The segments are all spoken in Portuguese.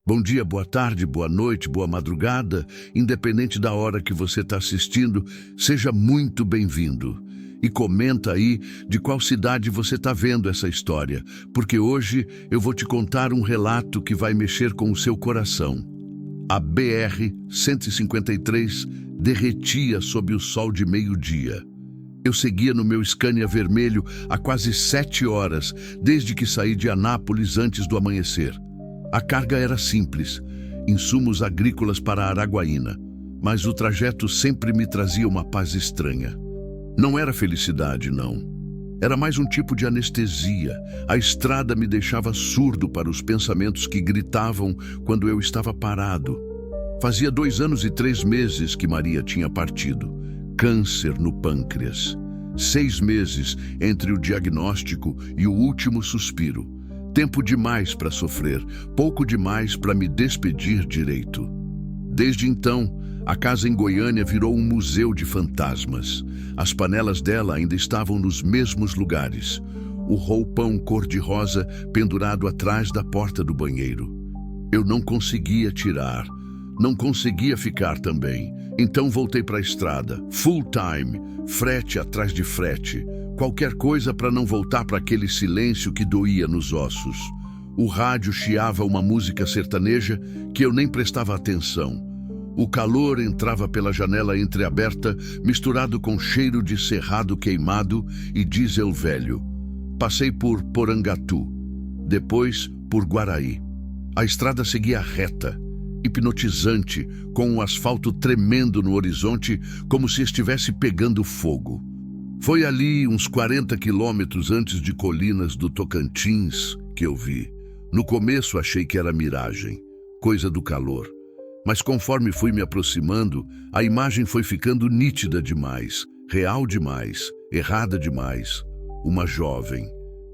Bom dia, boa tarde, boa noite, boa madrugada, independente da hora que você está assistindo, seja muito bem-vindo. E comenta aí de qual cidade você está vendo essa história, porque hoje eu vou te contar um relato que vai mexer com o seu coração. A BR-153 derretia sob o sol de meio-dia. Eu seguia no meu Scania vermelho há quase 7 horas, desde que saí de Anápolis antes do amanhecer. A carga era simples, insumos agrícolas para Araguaína, mas o trajeto sempre me trazia uma paz estranha. Não era felicidade, não. Era mais um tipo de anestesia. A estrada me deixava surdo para os pensamentos que gritavam quando eu estava parado. Fazia 2 anos e 3 meses que Maria tinha partido. Câncer no pâncreas. 6 meses entre o diagnóstico e o último suspiro. Tempo demais para sofrer, pouco demais para me despedir direito. Desde então, a casa em Goiânia virou um museu de fantasmas. As panelas dela ainda estavam nos mesmos lugares. O roupão cor-de-rosa pendurado atrás da porta do banheiro. Eu não conseguia tirar, não conseguia ficar também. Então voltei para a estrada, full time, frete atrás de frete. Qualquer coisa para não voltar para aquele silêncio que doía nos ossos. O rádio chiava uma música sertaneja que eu nem prestava atenção. O calor entrava pela janela entreaberta, misturado com cheiro de cerrado queimado e diesel velho. Passei por Porangatu, depois por Guaraí. A estrada seguia reta, hipnotizante, com o asfalto tremendo no horizonte como se estivesse pegando fogo. Foi ali, uns 40 quilômetros antes de Colinas do Tocantins, que eu vi. No começo achei que era miragem, coisa do calor. Mas conforme fui me aproximando, a imagem foi ficando nítida demais, real demais, errada demais. Uma jovem,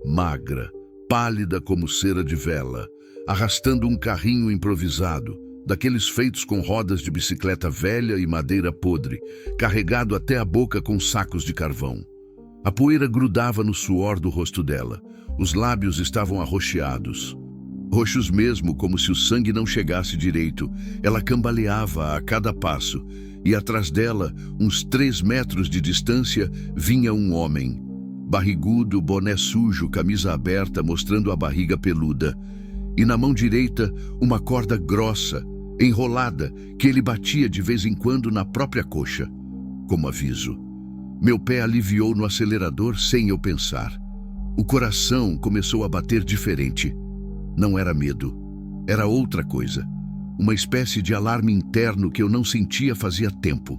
magra, pálida como cera de vela, arrastando um carrinho improvisado, daqueles feitos com rodas de bicicleta velha e madeira podre, carregado até a boca com sacos de carvão. A poeira grudava no suor do rosto dela. Os lábios estavam arroxeados. Roxos mesmo, como se o sangue não chegasse direito. Ela cambaleava a cada passo, e atrás dela, uns 3 metros de distância, vinha um homem. Barrigudo, boné sujo, camisa aberta, mostrando a barriga peluda. E na mão direita, uma corda grossa, enrolada, que ele batia de vez em quando na própria coxa, como aviso. Meu pé aliviou no acelerador sem eu pensar. O coração começou a bater diferente. Não era medo, era outra coisa. Uma espécie de alarme interno que eu não sentia fazia tempo.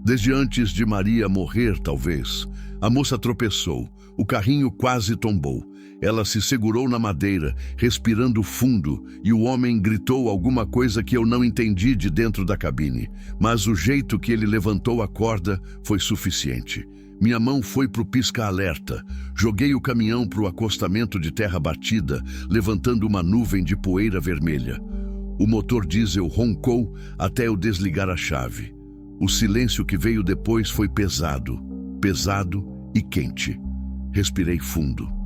Desde antes de Maria morrer, talvez, a moça tropeçou, o carrinho quase tombou. Ela se segurou na madeira, respirando fundo, e o homem gritou alguma coisa que eu não entendi de dentro da cabine. Mas o jeito que ele levantou a corda foi suficiente. Minha mão foi pro pisca-alerta. Joguei o caminhão pro acostamento de terra batida, levantando uma nuvem de poeira vermelha. O motor diesel roncou até eu desligar a chave. O silêncio que veio depois foi pesado, pesado e quente. Respirei fundo.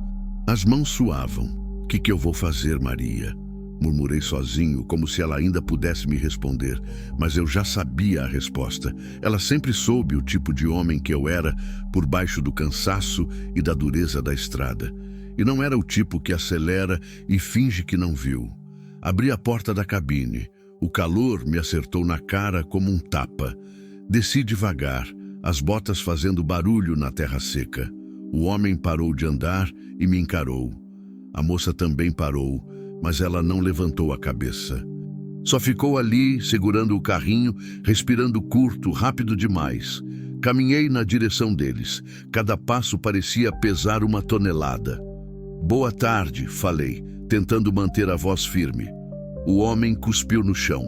As mãos suavam. O que eu vou fazer, Maria? Murmurei sozinho, como se ela ainda pudesse me responder, mas eu já sabia a resposta. Ela sempre soube o tipo de homem que eu era, por baixo do cansaço e da dureza da estrada. E não era o tipo que acelera e finge que não viu. Abri a porta da cabine. O calor me acertou na cara como um tapa. Desci devagar, as botas fazendo barulho na terra seca. O homem parou de andar e me encarou. A moça também parou, mas ela não levantou a cabeça. Só ficou ali, segurando o carrinho, respirando curto, rápido demais. Caminhei na direção deles. Cada passo parecia pesar 1 tonelada. Boa tarde, falei, tentando manter a voz firme. O homem cuspiu no chão.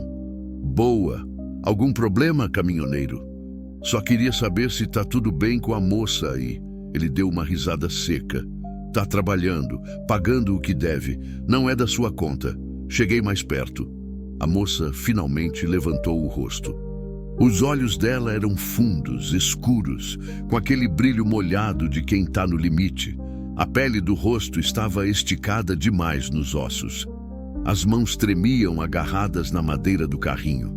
Boa. Algum problema, caminhoneiro? Só queria saber se tá tudo bem com a moça aí. Ele deu uma risada seca. Tá trabalhando, pagando o que deve. Não é da sua conta. Cheguei mais perto. A moça finalmente levantou o rosto. Os olhos dela eram fundos, escuros, com aquele brilho molhado de quem tá no limite. A pele do rosto estava esticada demais nos ossos. As mãos tremiam agarradas na madeira do carrinho.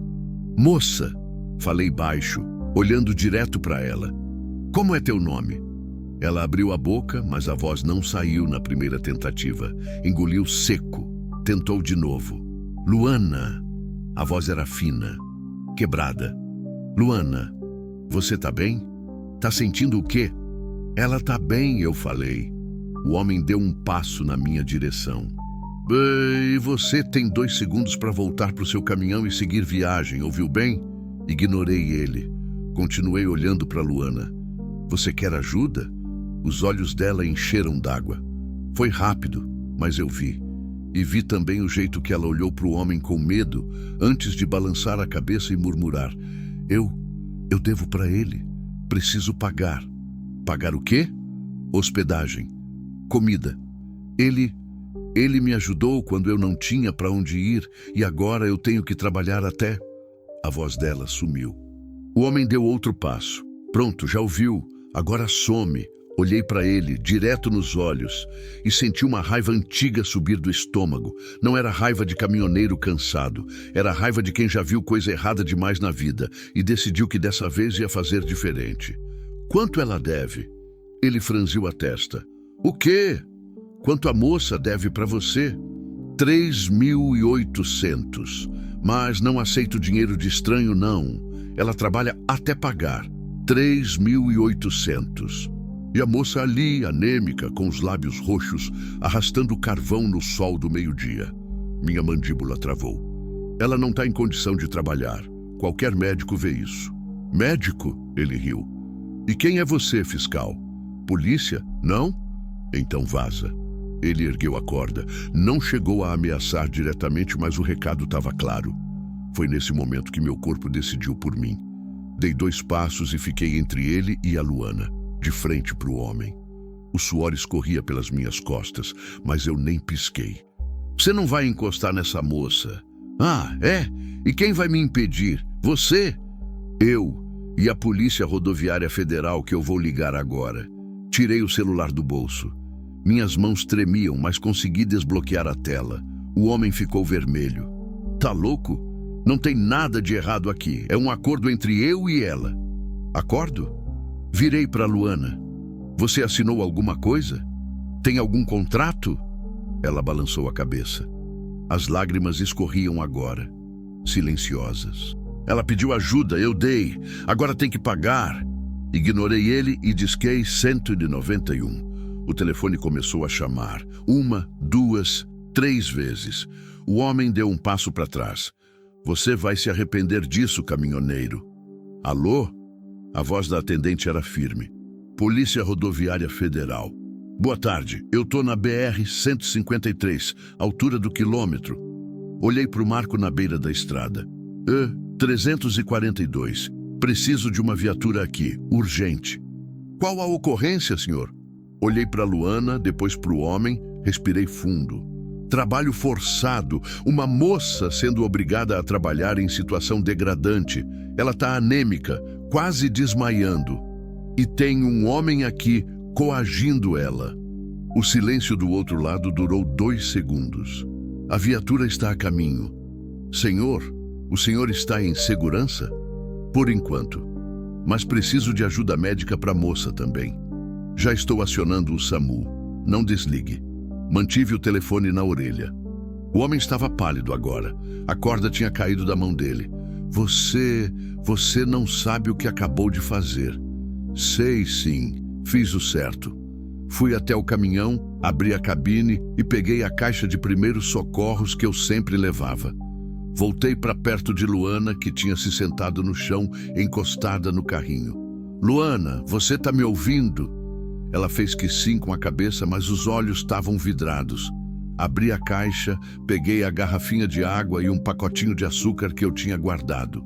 "Moça", falei baixo, olhando direto para ela. "Como é teu nome?" Ela abriu a boca, mas a voz não saiu na primeira tentativa. Engoliu seco. Tentou de novo. "Luana." A voz era fina, quebrada. "Luana, você tá bem? Tá sentindo o quê?" "Ela tá bem", eu falei. O homem deu um passo na minha direção. "E você tem 2 segundos para voltar pro seu caminhão e seguir viagem, ouviu bem?" Ignorei ele. Continuei olhando para Luana. "Você quer ajuda?" Os olhos dela encheram d'água. Foi rápido, mas eu vi. E vi também o jeito que ela olhou para o homem com medo, antes de balançar a cabeça e murmurar: Eu devo para ele. Preciso pagar." "Pagar o quê?" "Hospedagem. Comida. Ele me ajudou quando eu não tinha para onde ir e agora eu tenho que trabalhar até..." A voz dela sumiu. O homem deu outro passo. "Pronto, já ouviu. Agora some." Olhei para ele, direto nos olhos, e senti uma raiva antiga subir do estômago. Não era raiva de caminhoneiro cansado, era raiva de quem já viu coisa errada demais na vida e decidiu que dessa vez ia fazer diferente. "Quanto ela deve?" Ele franziu a testa. "O quê?" "Quanto a moça deve para você?" 3.800. "Mas não aceito dinheiro de estranho, não. Ela trabalha até pagar." 3.800. E a moça ali, anêmica, com os lábios roxos, arrastando carvão no sol do meio-dia. Minha mandíbula travou. "Ela não está em condição de trabalhar. Qualquer médico vê isso." "Médico?" Ele riu. "E quem é você, fiscal? Polícia? Não? Então vaza." Ele ergueu a corda. Não chegou a ameaçar diretamente, mas o recado estava claro. Foi nesse momento que meu corpo decidiu por mim. Dei 2 passos e fiquei entre ele e a Luana, de frente para o homem. O suor escorria pelas minhas costas, mas eu nem pisquei. "Você não vai encostar nessa moça." "Ah, é? E quem vai me impedir? Você?" "Eu e a Polícia Rodoviária Federal, que eu vou ligar agora." Tirei o celular do bolso. Minhas mãos tremiam, mas consegui desbloquear a tela. O homem ficou vermelho. "Tá louco? Não tem nada de errado aqui. É um acordo entre eu e ela." "Acordo?" Virei para Luana. "Você assinou alguma coisa? Tem algum contrato?" Ela balançou a cabeça. As lágrimas escorriam agora, silenciosas. "Ela pediu ajuda, eu dei. Agora tem que pagar." Ignorei ele e disquei 191. O telefone começou a chamar. 1, 2, 3 vezes. O homem deu um passo para trás. "Você vai se arrepender disso, caminhoneiro." "Alô?" A voz da atendente era firme. "Polícia Rodoviária Federal." "Boa tarde, eu tô na BR-153, altura do quilômetro." Olhei para o marco na beira da estrada. 342. "Preciso de uma viatura aqui, urgente." "Qual a ocorrência, senhor?" Olhei para Luana, depois para o homem, respirei fundo. Trabalho forçado, uma moça sendo obrigada a trabalhar em situação degradante. Ela está anêmica, quase desmaiando. E tem um homem aqui coagindo ela. O silêncio do outro lado durou 2 segundos. "A viatura está a caminho." "Senhor, o senhor está em segurança?" "Por enquanto. Mas preciso de ajuda médica para a moça também." "Já estou acionando o SAMU. Não desligue." Mantive o telefone na orelha. O homem estava pálido agora. A corda tinha caído da mão dele. Você não sabe o que acabou de fazer." "Sei sim, fiz o certo." Fui até o caminhão, abri a cabine e peguei a caixa de primeiros socorros que eu sempre levava. Voltei para perto de Luana, que tinha se sentado no chão, encostada no carrinho. "Luana, você está me ouvindo?" Ela fez que sim com a cabeça, mas os olhos estavam vidrados. Abri a caixa, peguei a garrafinha de água e um pacotinho de açúcar que eu tinha guardado.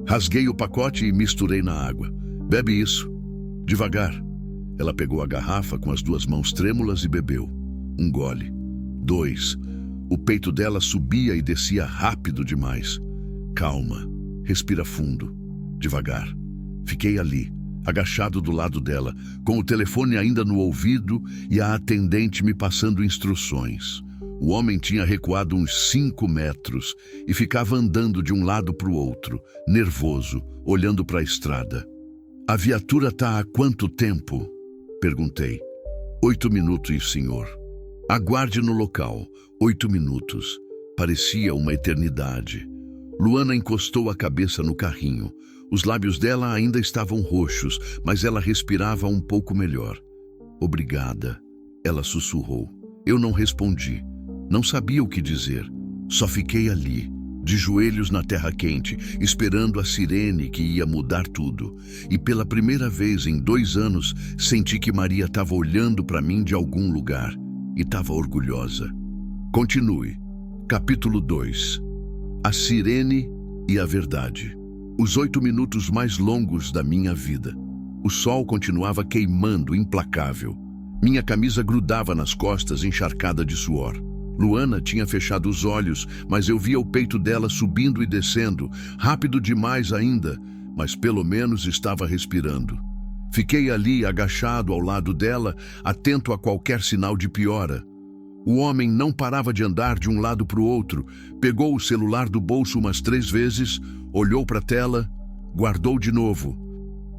Rasguei o pacote e misturei na água. "Bebe isso. Devagar." Ela pegou a garrafa com as 2 mãos trêmulas e bebeu. 1 gole. 2. O peito dela subia e descia rápido demais. "Calma. Respira fundo. Devagar." Fiquei ali, agachado do lado dela, com o telefone ainda no ouvido e a atendente me passando instruções. O homem tinha recuado uns 5 metros e ficava andando de um lado para o outro, nervoso, olhando para a estrada. A viatura está há quanto tempo? Perguntei. 8 minutos, senhor. Aguarde no local. 8 minutos. Parecia uma eternidade. Luana encostou a cabeça no carrinho. Os lábios dela ainda estavam roxos, mas ela respirava um pouco melhor. Obrigada, ela sussurrou. Eu não respondi. Não sabia o que dizer. Só fiquei ali, de joelhos na terra quente, esperando a sirene que ia mudar tudo. E pela primeira vez em 2 anos, senti que Maria estava olhando para mim de algum lugar. E estava orgulhosa. Continue. Capítulo 2. A sirene e a verdade. Os 8 minutos mais longos da minha vida. O sol continuava queimando, implacável. Minha camisa grudava nas costas, encharcada de suor. Luana tinha fechado os olhos, mas eu via o peito dela subindo e descendo, rápido demais ainda, mas pelo menos estava respirando. Fiquei ali, agachado ao lado dela, atento a qualquer sinal de piora. O homem não parava de andar de um lado para o outro, pegou o celular do bolso umas 3 vezes, olhou para a tela, guardou de novo.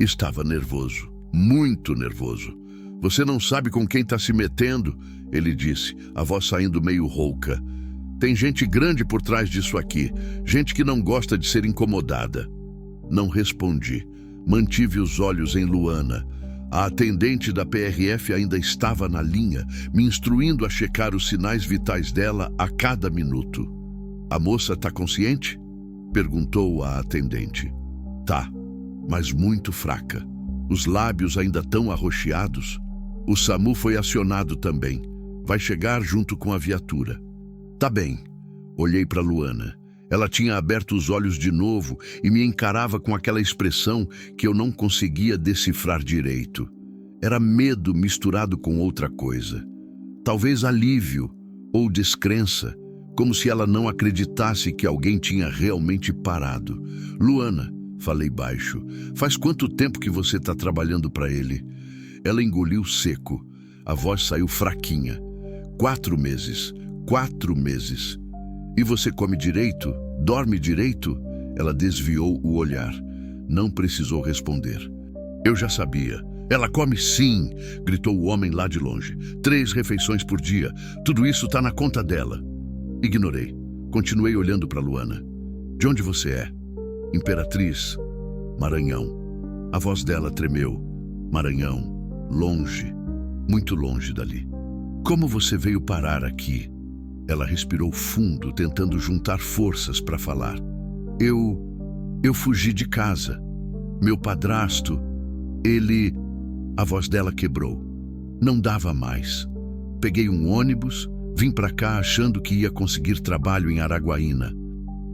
Estava nervoso, muito nervoso. Você não sabe com quem está se metendo, ele disse, a voz saindo meio rouca. Tem gente grande por trás disso aqui, gente que não gosta de ser incomodada. Não respondi. Mantive os olhos em Luana. A atendente da PRF ainda estava na linha, me instruindo a checar os sinais vitais dela a cada minuto. A moça está consciente? Perguntou a atendente. Tá, mas muito fraca. Os lábios ainda estão arroxeados. O SAMU foi acionado também. Vai chegar junto com a viatura. Tá bem. Olhei para Luana. Ela tinha aberto os olhos de novo e me encarava com aquela expressão que eu não conseguia decifrar direito. Era medo misturado com outra coisa. Talvez alívio ou descrença, como se ela não acreditasse que alguém tinha realmente parado. Luana, falei baixo, faz quanto tempo que você está trabalhando para ele? Ela engoliu seco. A voz saiu fraquinha. 4 meses. 4 meses. E você come direito? Dorme direito? Ela desviou o olhar. Não precisou responder. Eu já sabia. Ela come sim, gritou o homem lá de longe. 3 refeições por dia. Tudo isso está na conta dela. Ignorei. Continuei olhando para Luana. De onde você é? Imperatriz. Maranhão. A voz dela tremeu. Maranhão. Longe. Muito longe dali. Como você veio parar aqui? Ela respirou fundo, tentando juntar forças para falar. Eu fugi de casa. Meu padrasto, ele... A voz dela quebrou. Não dava mais. Peguei um ônibus, vim para cá achando que ia conseguir trabalho em Araguaína.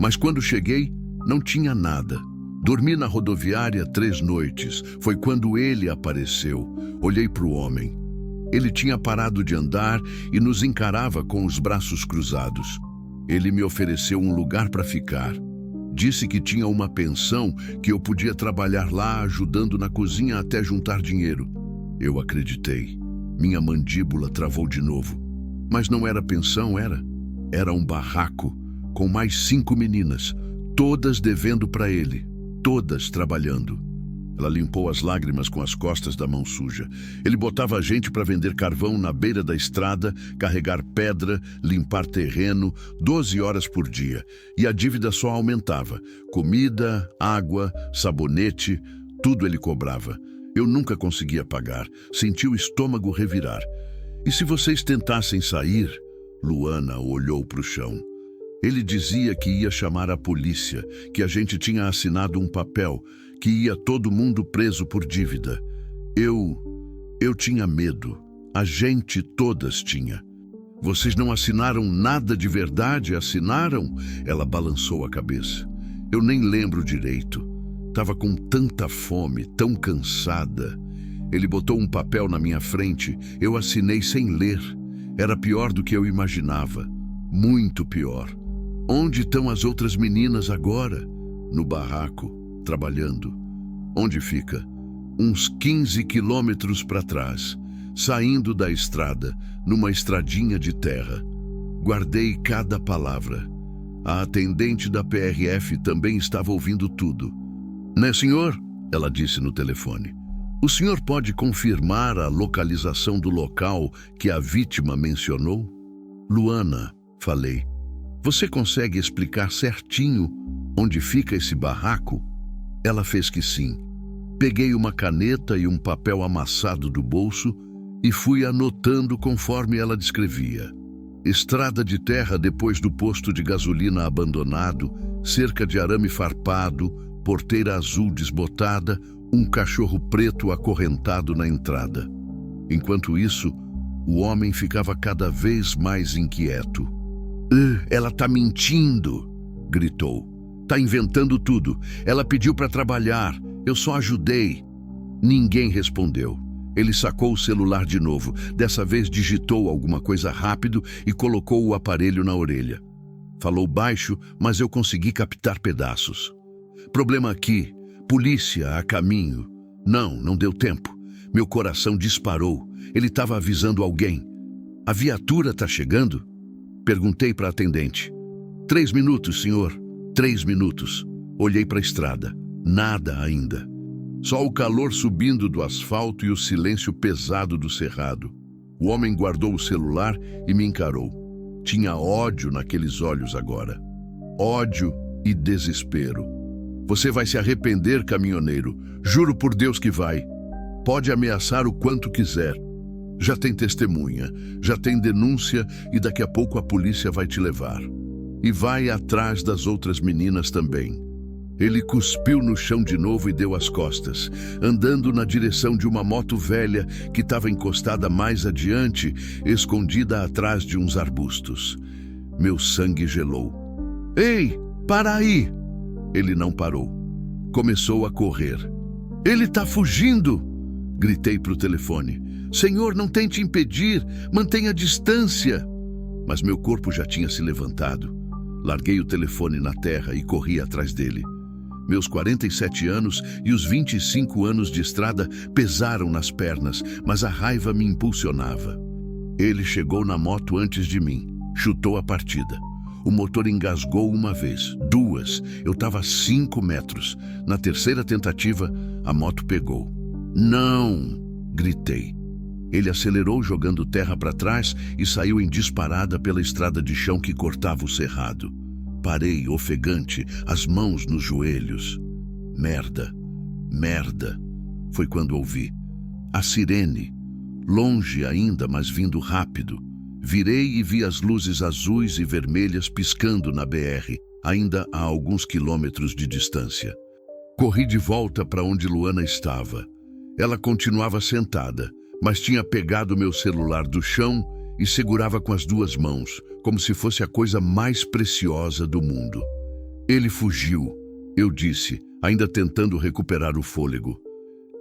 Mas quando cheguei, não tinha nada. Dormi na rodoviária 3 noites. Foi quando ele apareceu. Olhei para o homem. Ele tinha parado de andar e nos encarava com os braços cruzados. Ele me ofereceu um lugar para ficar. Disse que tinha uma pensão, que eu podia trabalhar lá ajudando na cozinha até juntar dinheiro. Eu acreditei. Minha mandíbula travou de novo. Mas não era pensão, era. Era um barraco, com mais 5 meninas, todas devendo para ele, todas trabalhando. Ela limpou as lágrimas com as costas da mão suja. Ele botava a gente para vender carvão na beira da estrada, carregar pedra, limpar terreno, 12 horas por dia. E a dívida só aumentava. Comida, água, sabonete, tudo ele cobrava. Eu nunca conseguia pagar. Senti o estômago revirar. E se vocês tentassem sair? Luana olhou para o chão. Ele dizia que ia chamar a polícia, que a gente tinha assinado um papel, que ia todo mundo preso por dívida. Eu tinha medo. A gente todas tinha. Vocês não assinaram nada de verdade, assinaram? Ela balançou a cabeça. Eu nem lembro direito. Tava com tanta fome, tão cansada. Ele botou um papel na minha frente, eu assinei sem ler. Era pior do que eu imaginava. Muito pior. Onde estão as outras meninas agora? No barraco. Trabalhando. Onde fica? Uns 15 quilômetros para trás, saindo da estrada, numa estradinha de terra. Guardei cada palavra. A atendente da PRF também estava ouvindo tudo. Né, senhor? Ela disse no telefone. O senhor pode confirmar a localização do local que a vítima mencionou? Luana, falei. Você consegue explicar certinho onde fica esse barraco? Ela fez que sim. Peguei uma caneta e um papel amassado do bolso e fui anotando conforme ela descrevia. Estrada de terra depois do posto de gasolina abandonado, cerca de arame farpado, porteira azul desbotada, um cachorro preto acorrentado na entrada. Enquanto isso, o homem ficava cada vez mais inquieto. Ela tá mentindo!" gritou. "Tá inventando tudo. Ela pediu para trabalhar. Eu só ajudei." Ninguém respondeu. Ele sacou o celular de novo. Dessa vez digitou alguma coisa rápido e colocou o aparelho na orelha. Falou baixo, mas eu consegui captar pedaços. "Problema aqui. Polícia a caminho." Não deu tempo. Meu coração disparou. Ele estava avisando alguém. "A viatura tá chegando?" Perguntei para a atendente. 3 minutos, senhor. 3 minutos. Olhei para a estrada. Nada ainda. Só o calor subindo do asfalto e o silêncio pesado do cerrado. O homem guardou o celular e me encarou. Tinha ódio naqueles olhos agora. Ódio e desespero. "Você vai se arrepender, caminhoneiro. Juro por Deus que vai. Pode ameaçar o quanto quiser. Já tem testemunha, já tem denúncia e daqui a pouco a polícia vai te levar. E vai atrás das outras meninas também." Ele cuspiu no chão de novo e deu as costas, andando na direção de uma moto velha que estava encostada mais adiante, escondida atrás de uns arbustos. Meu sangue gelou. "Ei, para aí!" Ele não parou. Começou a correr. "Ele tá fugindo!" Gritei para o telefone. "Senhor, não tente impedir, mantenha distância." Mas meu corpo já tinha se levantado. Larguei o telefone na terra e corri atrás dele. Meus 47 anos e os 25 anos de estrada pesaram nas pernas, mas a raiva me impulsionava. Ele chegou na moto antes de mim, chutou a partida. O motor engasgou uma vez, 2, eu estava a 5 metros. Na terceira tentativa, a moto pegou. "Não!" gritei. Ele acelerou jogando terra para trás e saiu em disparada pela estrada de chão que cortava o cerrado. Parei, ofegante, as mãos nos joelhos. Merda, foi quando ouvi. A sirene, longe ainda, mas vindo rápido. Virei e vi as luzes azuis e vermelhas piscando na BR, ainda a alguns quilômetros de distância. Corri de volta para onde Luana estava. Ela continuava sentada, mas tinha pegado meu celular do chão e segurava com as 2 mãos, como se fosse a coisa mais preciosa do mundo. "Ele fugiu", eu disse, ainda tentando recuperar o fôlego.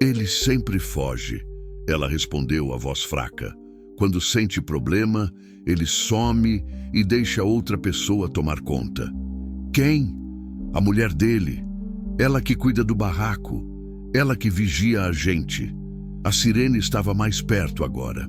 "Ele sempre foge", ela respondeu, a voz fraca. "Quando sente problema, ele some e deixa outra pessoa tomar conta." "Quem?" "A mulher dele. Ela que cuida do barraco. Ela que vigia a gente." A sirene estava mais perto agora.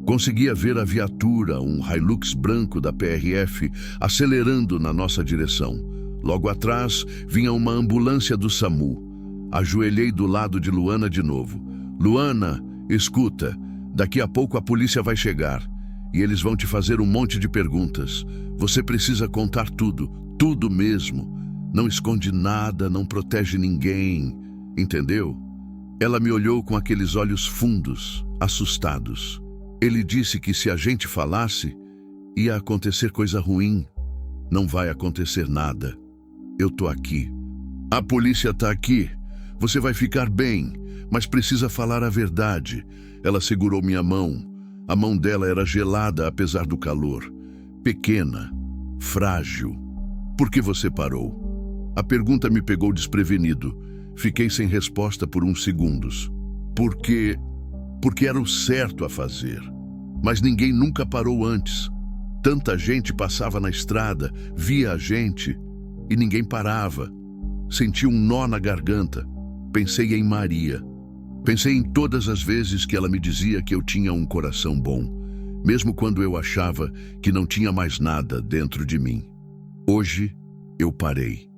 Conseguia ver a viatura, um Hilux branco da PRF, acelerando na nossa direção. Logo atrás, vinha uma ambulância do SAMU. Ajoelhei do lado de Luana de novo. "Luana, escuta, daqui a pouco a polícia vai chegar e eles vão te fazer um monte de perguntas. Você precisa contar tudo, tudo mesmo. Não esconde nada, não protege ninguém, entendeu?" Ela me olhou com aqueles olhos fundos, assustados. "Ele disse que se a gente falasse, ia acontecer coisa ruim." "Não vai acontecer nada. Eu tô aqui. A polícia tá aqui. Você vai ficar bem, mas precisa falar a verdade." Ela segurou minha mão. A mão dela era gelada apesar do calor. Pequena, frágil. "Por que você parou?" A pergunta me pegou desprevenido. Fiquei sem resposta por uns segundos. Porque era o certo a fazer. Mas ninguém nunca parou antes. Tanta gente passava na estrada, via a gente, e ninguém parava. Senti um nó na garganta. Pensei em Maria. Pensei em todas as vezes que ela me dizia que eu tinha um coração bom. mesmo quando eu achava que não tinha mais nada dentro de mim. Hoje, eu parei.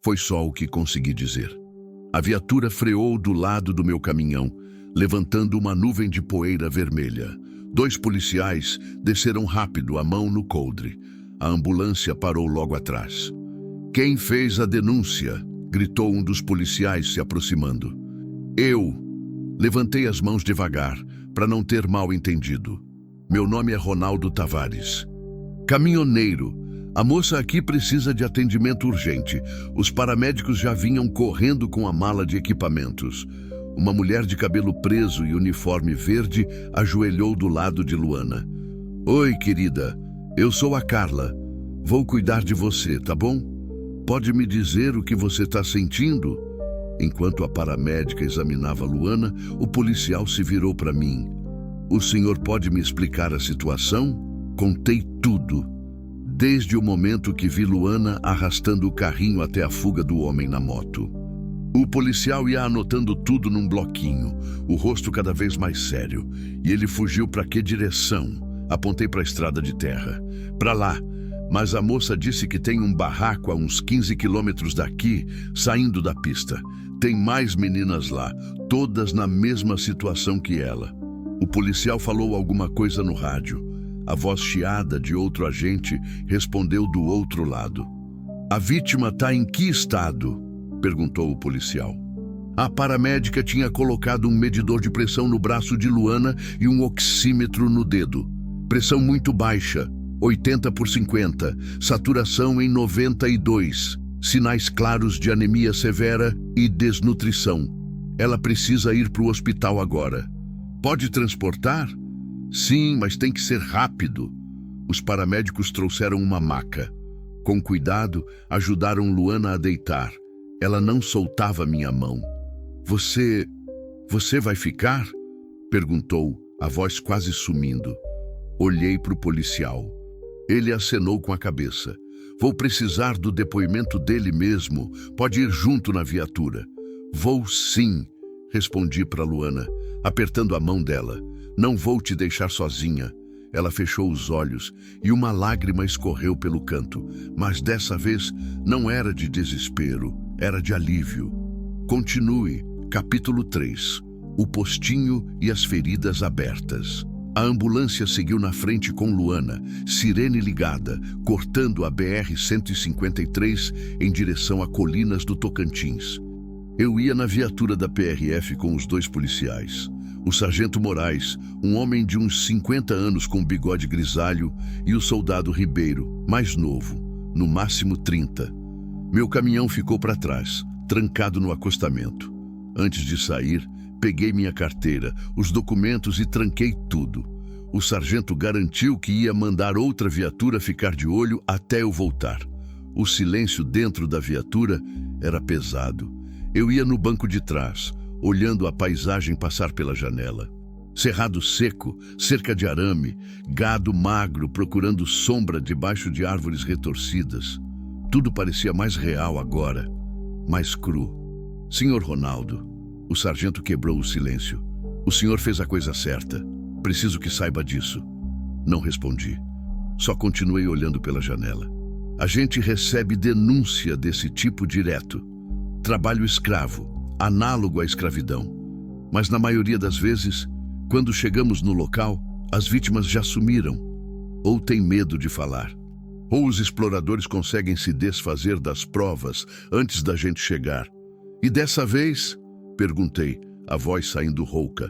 Foi só o que consegui dizer. A viatura freou do lado do meu caminhão, levantando uma nuvem de poeira vermelha. 2 policiais desceram rápido, a mão no coldre. A ambulância parou logo atrás. "Quem fez a denúncia?" gritou um dos policiais se aproximando. "Eu." Levantei as mãos devagar, para não ter mal entendido. "Meu nome é Ronaldo Tavares." "Caminhoneiro, a moça aqui precisa de atendimento urgente. Os paramédicos já vinham correndo com a mala de equipamentos." Uma mulher de cabelo preso e uniforme verde ajoelhou do lado de Luana. "Oi, querida. Eu sou a Carla. Vou cuidar de você, tá bom? Pode me dizer o que você está sentindo?" Enquanto a paramédica examinava Luana, o policial se virou para mim. "O senhor pode me explicar a situação?" Contei tudo, desde o momento que vi Luana arrastando o carrinho até a fuga do homem na moto. O policial ia anotando tudo num bloquinho, o rosto cada vez mais sério. "E ele fugiu para que direção?" Apontei para a estrada de terra. "Para lá. Mas a moça disse que tem um barraco a uns 15 quilômetros daqui, saindo da pista. Tem mais meninas lá, todas na mesma situação que ela." O policial falou alguma coisa no rádio. A voz chiada de outro agente respondeu do outro lado. "A vítima está em que estado?" perguntou o policial. A paramédica tinha colocado um medidor de pressão no braço de Luana e um oxímetro no dedo. Pressão muito baixa, 80/50, saturação em 92, sinais claros de anemia severa e desnutrição. Ela precisa ir para o hospital agora. "Pode transportar?" "Sim, mas tem que ser rápido." Os paramédicos trouxeram uma maca. Com cuidado, ajudaram Luana a deitar. Ela não soltava minha mão. Você vai ficar?" perguntou, a voz quase sumindo. Olhei para o policial. Ele acenou com a cabeça. "Vou precisar do depoimento dele mesmo. Pode ir junto na viatura." "Vou sim", respondi para Luana, apertando a mão dela. "Não vou te deixar sozinha." Ela fechou os olhos e uma lágrima escorreu pelo canto, mas dessa vez não era de desespero, era de alívio. Continue. Capítulo 3. O postinho e as feridas abertas. A ambulância seguiu na frente com Luana, sirene ligada, cortando a BR-153 em direção a Colinas do Tocantins. Eu ia na viatura da PRF com os 2 policiais. O sargento Moraes, um homem de uns 50 anos com bigode grisalho, e o soldado Ribeiro, mais novo, no máximo 30. Meu caminhão ficou para trás, trancado no acostamento. Antes de sair, peguei minha carteira, os documentos e tranquei tudo. O sargento garantiu que ia mandar outra viatura ficar de olho até eu voltar. O silêncio dentro da viatura era pesado. Eu ia no banco de trás, olhando a paisagem passar pela janela. Cerrado seco, cerca de arame, gado magro procurando sombra debaixo de árvores retorcidas. Tudo parecia mais real agora, mais cru. "Senhor Ronaldo", o sargento quebrou o silêncio. "O senhor fez a coisa certa. Preciso que saiba disso." Não respondi. Só continuei olhando pela janela. A gente recebe denúncia desse tipo direto. Trabalho escravo, análogo à escravidão. Mas na maioria das vezes, quando chegamos no local, as vítimas já sumiram, ou têm medo de falar. Ou os exploradores conseguem se desfazer das provas antes da gente chegar. "E dessa vez?" perguntei, a voz saindo rouca.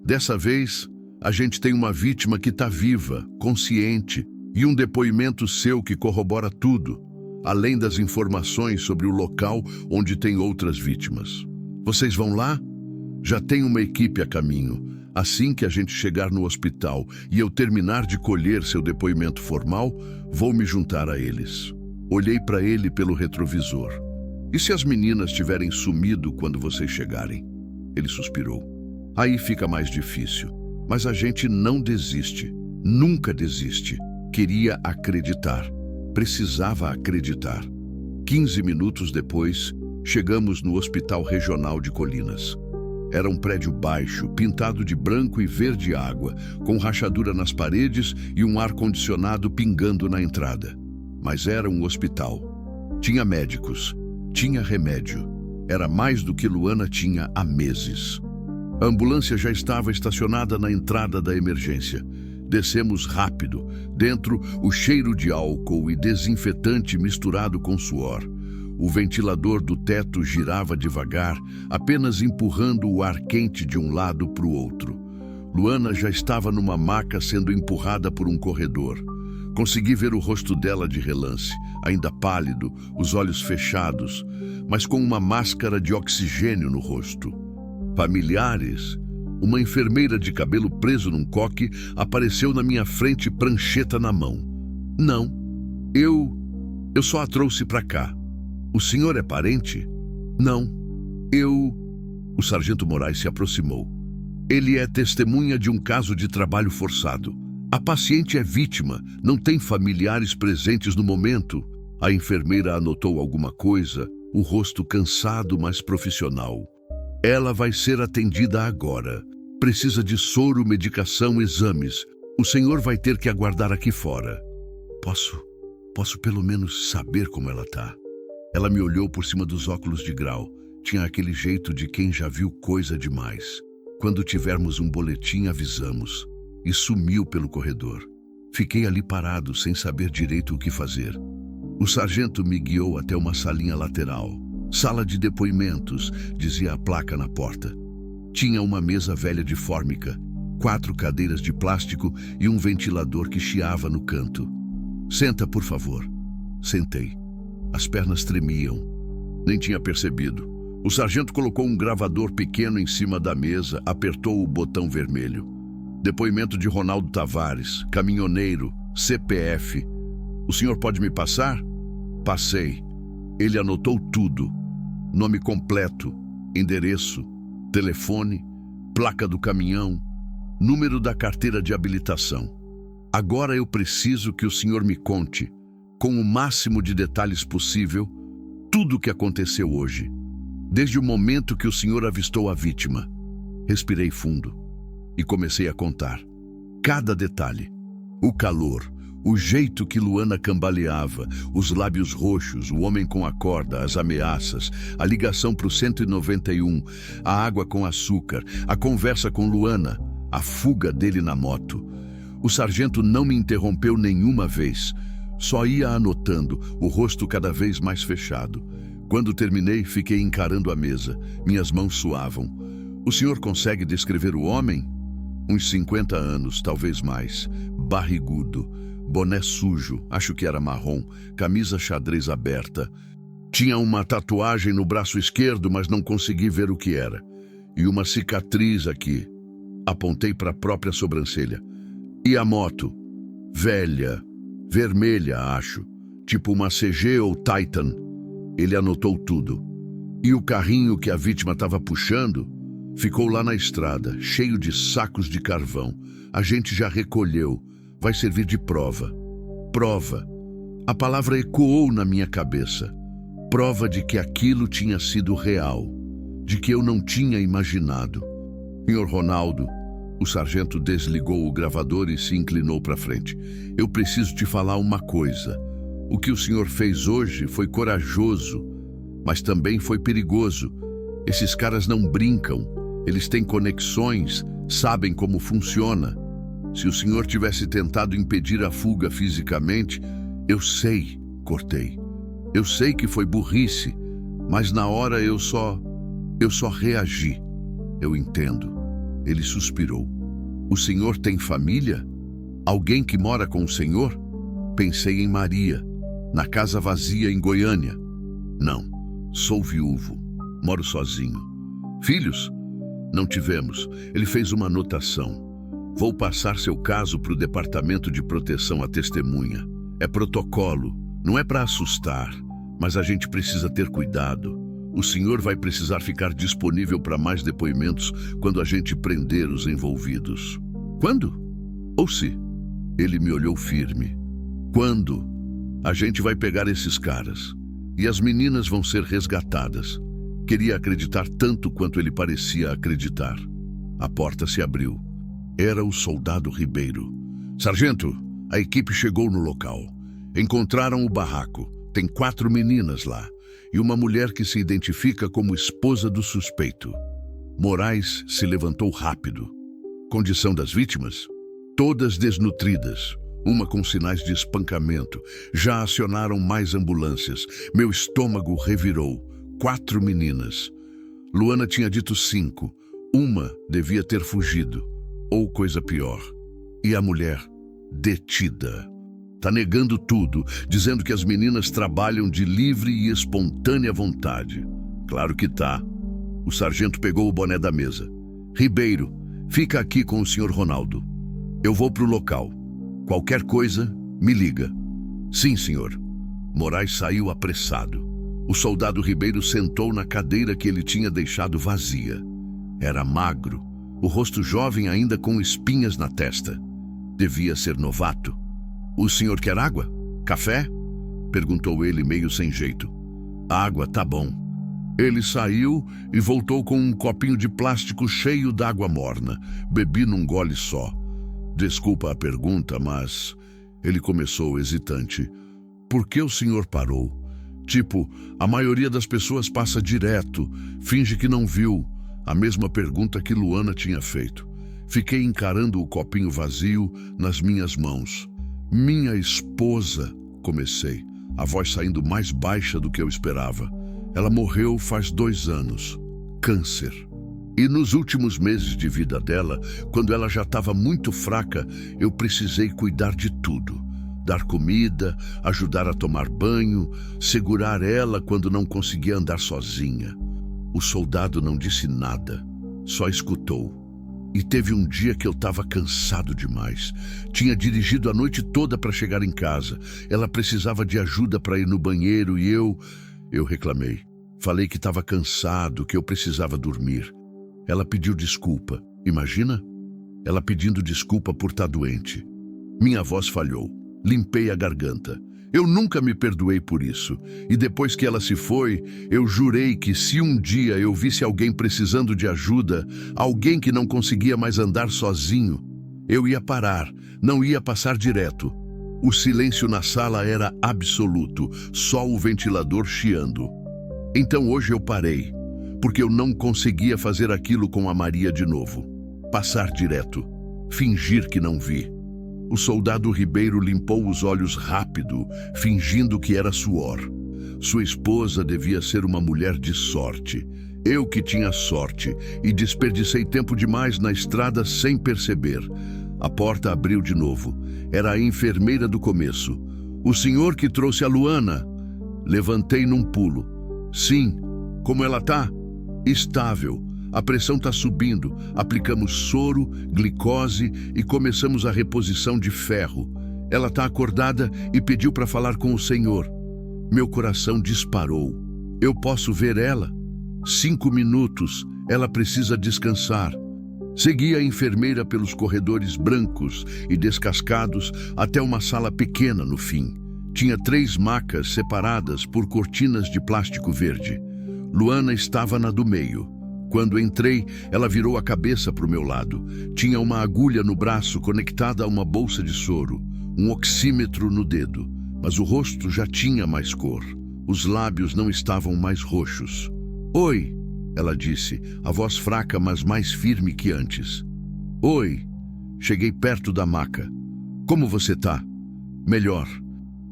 "Dessa vez, a gente tem uma vítima que está viva, consciente, e um depoimento seu que corrobora tudo, além das informações sobre o local onde tem outras vítimas. Vocês vão lá? Já tem uma equipe a caminho. Assim que a gente chegar no hospital e eu terminar de colher seu depoimento formal, vou me juntar a eles." Olhei para ele pelo retrovisor. "E se as meninas tiverem sumido quando vocês chegarem?" Ele suspirou. "Aí fica mais difícil. Mas a gente não desiste. Nunca desiste. Queria acreditar. Precisava acreditar." 15 minutos depois, chegamos no Hospital Regional de Colinas. Era um prédio baixo, pintado de branco e verde água, com rachadura nas paredes e um ar-condicionado pingando na entrada. Mas era um hospital. Tinha médicos, tinha remédio. Era mais do que Luana tinha há meses. A ambulância já estava estacionada na entrada da emergência. Descemos rápido. Dentro, o cheiro de álcool e desinfetante misturado com suor. O ventilador do teto girava devagar, apenas empurrando o ar quente de um lado para o outro. Luana já estava numa maca sendo empurrada por um corredor. Consegui ver o rosto dela de relance, ainda pálido, os olhos fechados, mas com uma máscara de oxigênio no rosto. Familiares, uma enfermeira de cabelo preso num coque apareceu na minha frente, prancheta na mão. Não, eu só a trouxe para cá. O senhor é parente? Não, O sargento Moraes se aproximou. Ele é testemunha de um caso de trabalho forçado. A paciente é vítima, não tem familiares presentes no momento. A enfermeira anotou alguma coisa, o rosto cansado, mas profissional. Ela vai ser atendida agora. Precisa de soro, medicação, exames. O senhor vai ter que aguardar aqui fora. Posso pelo menos saber como ela tá? Ela me olhou por cima dos óculos de grau. Tinha aquele jeito de quem já viu coisa demais. Quando tivermos um boletim, avisamos. E sumiu pelo corredor. Fiquei ali parado, sem saber direito o que fazer. O sargento me guiou até uma salinha lateral. Sala de depoimentos, dizia a placa na porta. Tinha uma mesa velha de fórmica, 4 cadeiras de plástico e um ventilador que chiava no canto. Senta, por favor. Sentei. As pernas tremiam. Nem tinha percebido. O sargento colocou um gravador pequeno em cima da mesa, apertou o botão vermelho. Depoimento de Ronaldo Tavares, caminhoneiro, CPF. O senhor pode me passar? Passei. Ele anotou tudo. Nome completo, endereço, telefone, placa do caminhão, número da carteira de habilitação. Agora eu preciso que o senhor me conte, com o máximo de detalhes possível, tudo o que aconteceu hoje, desde o momento que o senhor avistou a vítima. Respirei fundo e comecei a contar. Cada detalhe. O calor, o jeito que Luana cambaleava, os lábios roxos, o homem com a corda, as ameaças, a ligação para o 191, a água com açúcar, a conversa com Luana, a fuga dele na moto. O sargento não me interrompeu nenhuma vez. Só ia anotando, o rosto cada vez mais fechado. Quando terminei, fiquei encarando a mesa. Minhas mãos suavam. O senhor consegue descrever o homem? Uns 50 anos, talvez mais. Barrigudo. Boné sujo, acho que era marrom. Camisa xadrez aberta. Tinha uma tatuagem no braço esquerdo, mas não consegui ver o que era. E uma cicatriz aqui. Apontei para a própria sobrancelha. E a moto? Velha. Vermelha, acho. Tipo uma CG ou Titan. Ele anotou tudo. E o carrinho que a vítima estava puxando ficou lá na estrada, cheio de sacos de carvão. A gente já recolheu. Vai servir de prova. Prova. A palavra ecoou na minha cabeça. Prova de que aquilo tinha sido real. De que eu não tinha imaginado. Senhor Ronaldo, o sargento desligou o gravador e se inclinou para frente. Eu preciso te falar uma coisa. O que o senhor fez hoje foi corajoso, mas também foi perigoso. Esses caras não brincam. Eles têm conexões, sabem como funciona. Se o senhor tivesse tentado impedir a fuga fisicamente, eu sei, cortei. Eu sei que foi burrice, mas na hora eu só reagi. Eu entendo. Ele suspirou. O senhor tem família? Alguém que mora com o senhor? Pensei em Maria, na casa vazia em Goiânia. Não, sou viúvo, moro sozinho. Filhos? Não tivemos. Ele fez uma anotação. Vou passar seu caso para o Departamento de Proteção à Testemunha. É protocolo, não é para assustar, mas a gente precisa ter cuidado. O senhor vai precisar ficar disponível para mais depoimentos quando a gente prender os envolvidos. Quando? Ou se? Ele me olhou firme. Quando? A gente vai pegar esses caras. E as meninas vão ser resgatadas. Queria acreditar tanto quanto ele parecia acreditar. A porta se abriu. Era o soldado Ribeiro. Sargento, a equipe chegou no local. Encontraram o barraco. Tem 4 meninas lá e uma mulher que se identifica como esposa do suspeito. Moraes se levantou rápido. Condição das vítimas? Todas desnutridas, uma com sinais de espancamento. Já acionaram mais ambulâncias. Meu estômago revirou. 4 meninas. Luana tinha dito 5. Uma devia ter fugido, ou coisa pior. E a mulher, detida. Tá negando tudo, dizendo que as meninas trabalham de livre e espontânea vontade. Claro que tá. O sargento pegou o boné da mesa. Ribeiro, fica aqui com o senhor Ronaldo. Eu vou pro local. Qualquer coisa, me liga. Sim, senhor. Moraes saiu apressado. O soldado Ribeiro sentou na cadeira que ele tinha deixado vazia. Era magro, o rosto jovem ainda com espinhas na testa. Devia ser novato. O senhor quer água? Café? Perguntou ele meio sem jeito. Água, tá bom. Ele saiu e voltou com um copinho de plástico cheio d'água morna. Bebi num gole só. Desculpa a pergunta, mas... Ele começou hesitante. Por que o senhor parou? Tipo, a maioria das pessoas passa direto, finge que não viu. A mesma pergunta que Luana tinha feito. Fiquei encarando o copinho vazio nas minhas mãos. Minha esposa, comecei, a voz saindo mais baixa do que eu esperava. Ela morreu faz 2 anos. Câncer. E nos últimos meses de vida dela, quando ela já estava muito fraca, eu precisei cuidar de tudo. Dar comida, ajudar a tomar banho, segurar ela quando não conseguia andar sozinha. O soldado não disse nada, só escutou. E teve um dia que eu estava cansado demais. Tinha dirigido a noite toda para chegar em casa. Ela precisava de ajuda para ir no banheiro e eu reclamei. Falei que estava cansado, que eu precisava dormir. Ela pediu desculpa. Imagina? Ela pedindo desculpa por estar doente. Minha voz falhou. Limpei a garganta. Eu nunca me perdoei por isso. E depois que ela se foi, eu jurei que se um dia eu visse alguém precisando de ajuda, alguém que não conseguia mais andar sozinho, eu ia parar, não ia passar direto. O silêncio na sala era absoluto, só o ventilador chiando. Então hoje eu parei, porque eu não conseguia fazer aquilo com a Maria de novo. Passar direto, fingir que não vi. O soldado Ribeiro limpou os olhos rápido, fingindo que era suor. Sua esposa devia ser uma mulher de sorte. Eu que tinha sorte e desperdicei tempo demais na estrada sem perceber. A porta abriu de novo. Era a enfermeira do começo. O senhor que trouxe a Luana. Levantei num pulo. Sim. Como ela tá? Estável. A pressão está subindo, aplicamos soro, glicose e começamos a reposição de ferro. Ela está acordada e pediu para falar com o senhor. Meu coração disparou. Eu posso ver ela? 5 minutos, ela precisa descansar. Segui a enfermeira pelos corredores brancos e descascados até uma sala pequena no fim. Tinha 3 macas separadas por cortinas de plástico verde. Luana estava na do meio. Quando entrei, ela virou a cabeça para o meu lado. Tinha uma agulha no braço conectada a uma bolsa de soro, um oxímetro no dedo, mas o rosto já tinha mais cor. Os lábios não estavam mais roxos. Oi, ela disse, a voz fraca, mas mais firme que antes. Oi, cheguei perto da maca. Como você tá? Melhor.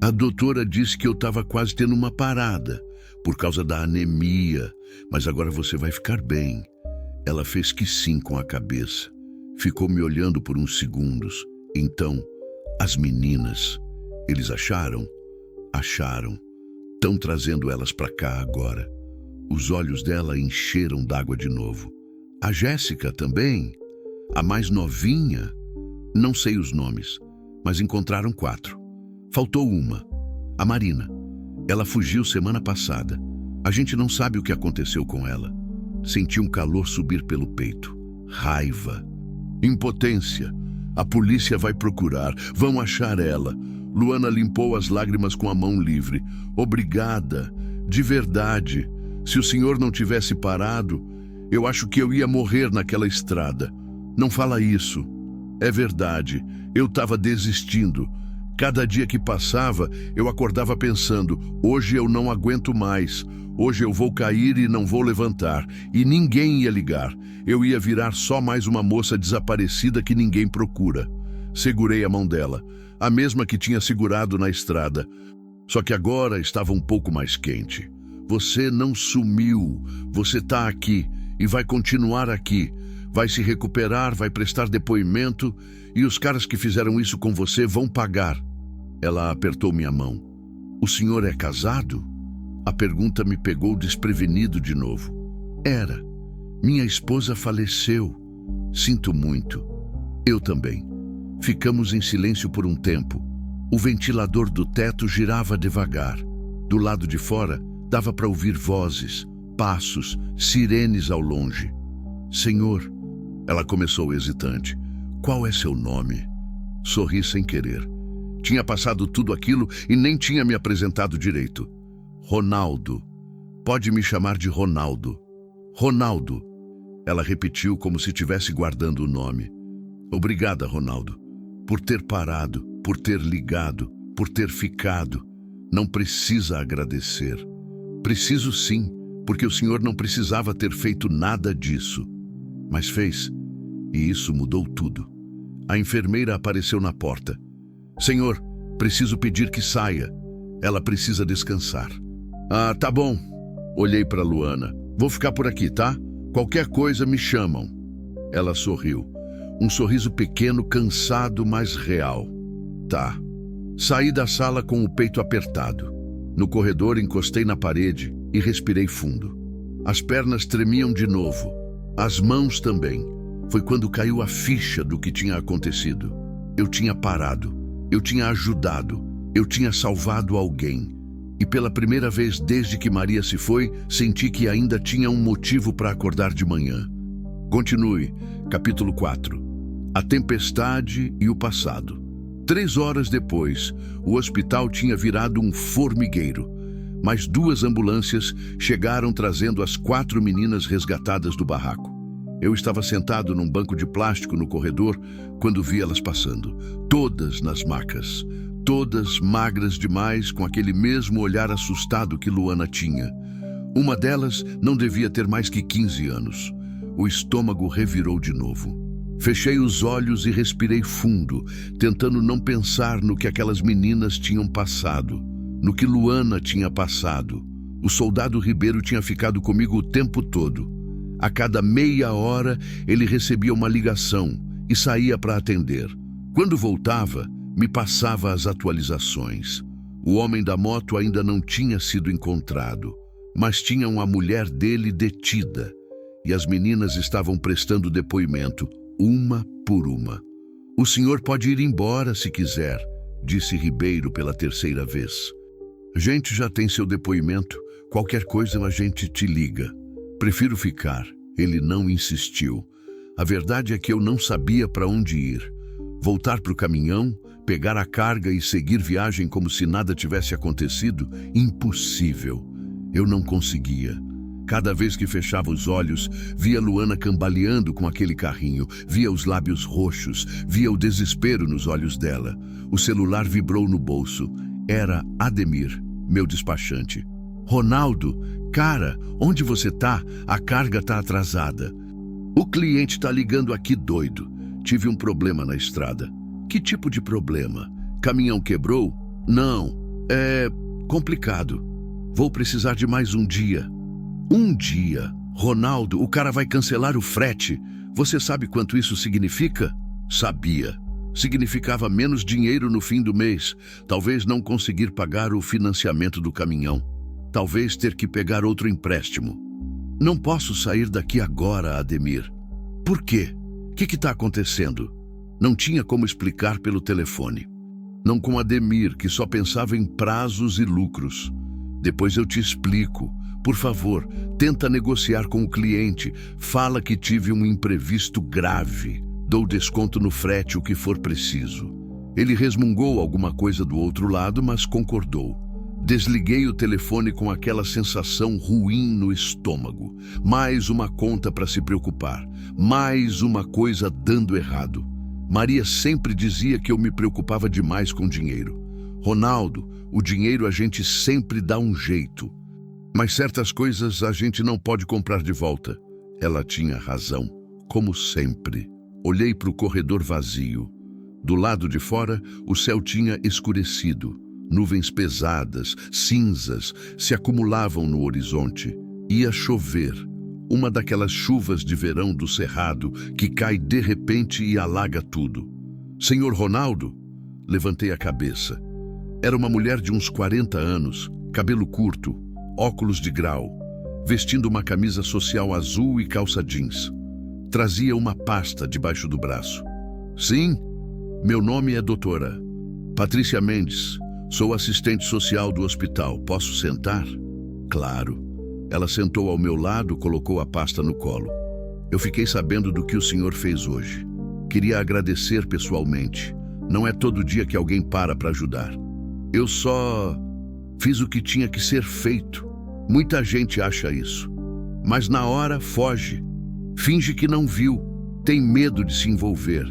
A doutora disse que eu estava quase tendo uma parada, por causa da anemia, mas agora você vai ficar bem. Ela fez que sim com a cabeça. Ficou me olhando por uns segundos. Então, as meninas, eles acharam? Acharam. Estão trazendo elas para cá agora. Os olhos dela encheram d'água de novo. A Jéssica também. A mais novinha. Não sei os nomes, mas encontraram 4. Faltou uma. A Marina. Ela fugiu semana passada. A gente não sabe o que aconteceu com ela. Senti um calor subir pelo peito. Raiva. Impotência. A polícia vai procurar. Vão achar ela. Luana limpou as lágrimas com a mão livre. Obrigada. De verdade. Se o senhor não tivesse parado, eu acho que eu ia morrer naquela estrada. Não fala isso. É verdade, eu estava desistindo. Cada dia que passava, eu acordava pensando, hoje eu não aguento mais. Hoje eu vou cair e não vou levantar. E ninguém ia ligar. Eu ia virar só mais uma moça desaparecida que ninguém procura. Segurei a mão dela, a mesma que tinha segurado na estrada. Só que agora estava um pouco mais quente. Você não sumiu. Você está aqui e vai continuar aqui. Vai se recuperar, vai prestar depoimento e os caras que fizeram isso com você vão pagar. Ela apertou minha mão. O senhor é casado? A pergunta me pegou desprevenido de novo. Era. Minha esposa faleceu. Sinto muito. Eu também. Ficamos em silêncio por um tempo. O ventilador do teto girava devagar. Do lado de fora, dava para ouvir vozes, passos, sirenes ao longe. Senhor, ela começou hesitante. Qual é seu nome? Sorri sem querer. Tinha passado tudo aquilo e nem tinha me apresentado direito. Ronaldo. Pode me chamar de Ronaldo. Ronaldo. Ela repetiu como se estivesse guardando o nome. Obrigada, Ronaldo, por ter parado, por ter ligado, por ter ficado. Não precisa agradecer. Preciso sim, porque o senhor não precisava ter feito nada disso. Mas fez, e isso mudou tudo. A enfermeira apareceu na porta. Senhor, preciso pedir que saia. Ela precisa descansar. Ah, tá bom. Olhei para Luana. Vou ficar por aqui, tá? Qualquer coisa me chamam. Ela sorriu. Um sorriso pequeno, cansado, mas real. Tá. Saí da sala com o peito apertado. No corredor encostei na parede e respirei fundo. As pernas tremiam de novo. As mãos também. Foi quando caiu a ficha do que tinha acontecido. Eu tinha parado. Eu tinha ajudado. Eu tinha salvado alguém. E pela primeira vez desde que Maria se foi, senti que ainda tinha um motivo para acordar de manhã. Continue. Capítulo 4. A tempestade e o passado. 3 horas depois, o hospital tinha virado um formigueiro. Mais 2 ambulâncias chegaram trazendo as 4 meninas resgatadas do barraco. Eu estava sentado num banco de plástico no corredor quando vi elas passando. Todas nas macas. Todas magras demais, com aquele mesmo olhar assustado que Luana tinha. Uma delas não devia ter mais que 15 anos. O estômago revirou de novo. Fechei os olhos e respirei fundo, tentando não pensar no que aquelas meninas tinham passado, no que Luana tinha passado. O soldado Ribeiro tinha ficado comigo o tempo todo. A cada meia hora ele recebia uma ligação e saía para atender. Quando voltava, me passava as atualizações. O homem da moto ainda não tinha sido encontrado, mas tinham a mulher dele detida. E as meninas estavam prestando depoimento, uma por uma. O senhor pode ir embora se quiser, disse Ribeiro pela 3ª vez. A gente já tem seu depoimento, qualquer coisa a gente te liga. Prefiro ficar. Ele não insistiu. A verdade é que eu não sabia para onde ir. Voltar para o caminhão, pegar a carga e seguir viagem como se nada tivesse acontecido? Impossível. Eu não conseguia. Cada vez que fechava os olhos, via Luana cambaleando com aquele carrinho, via os lábios roxos, via o desespero nos olhos dela. O celular vibrou no bolso. Era Ademir, meu despachante. Ronaldo, cara, onde você tá? A carga tá atrasada. O cliente tá ligando aqui doido. Tive um problema na estrada. Que tipo de problema? Caminhão quebrou? Não, é complicado. Vou precisar de mais um dia. Um dia? Ronaldo, o cara vai cancelar o frete. Você sabe quanto isso significa? Sabia. Significava menos dinheiro no fim do mês. Talvez não conseguir pagar o financiamento do caminhão. Talvez ter que pegar outro empréstimo. Não posso sair daqui agora, Ademir. Por quê? O que está acontecendo? Não tinha como explicar pelo telefone. Não com Ademir, que só pensava em prazos e lucros. Depois eu te explico. Por favor, tenta negociar com o cliente. Fala que tive um imprevisto grave. Dou desconto no frete, o que for preciso. Ele resmungou alguma coisa do outro lado, mas concordou. Desliguei o telefone com aquela sensação ruim no estômago. Mais uma conta para se preocupar. Mais uma coisa dando errado. Maria sempre dizia que eu me preocupava demais com dinheiro. Ronaldo, o dinheiro a gente sempre dá um jeito. Mas certas coisas a gente não pode comprar de volta. Ela tinha razão, como sempre. Olhei para o corredor vazio. Do lado de fora, o céu tinha escurecido. Nuvens pesadas, cinzas, se acumulavam no horizonte. Ia chover. Uma daquelas chuvas de verão do Cerrado que cai de repente e alaga tudo. Senhor Ronaldo? Levantei a cabeça. Era uma mulher de uns 40 anos, cabelo curto, óculos de grau, vestindo uma camisa social azul e calça jeans. Trazia uma pasta debaixo do braço. Sim, meu nome é doutora Patrícia Mendes. Sou assistente social do hospital. Posso sentar? Claro. Ela sentou ao meu lado, colocou a pasta no colo. Eu fiquei sabendo do que o senhor fez hoje. Queria agradecer pessoalmente. Não é todo dia que alguém para ajudar. Eu só fiz o que tinha que ser feito. Muita gente acha isso. Mas na hora foge. Finge que não viu. Tem medo de se envolver.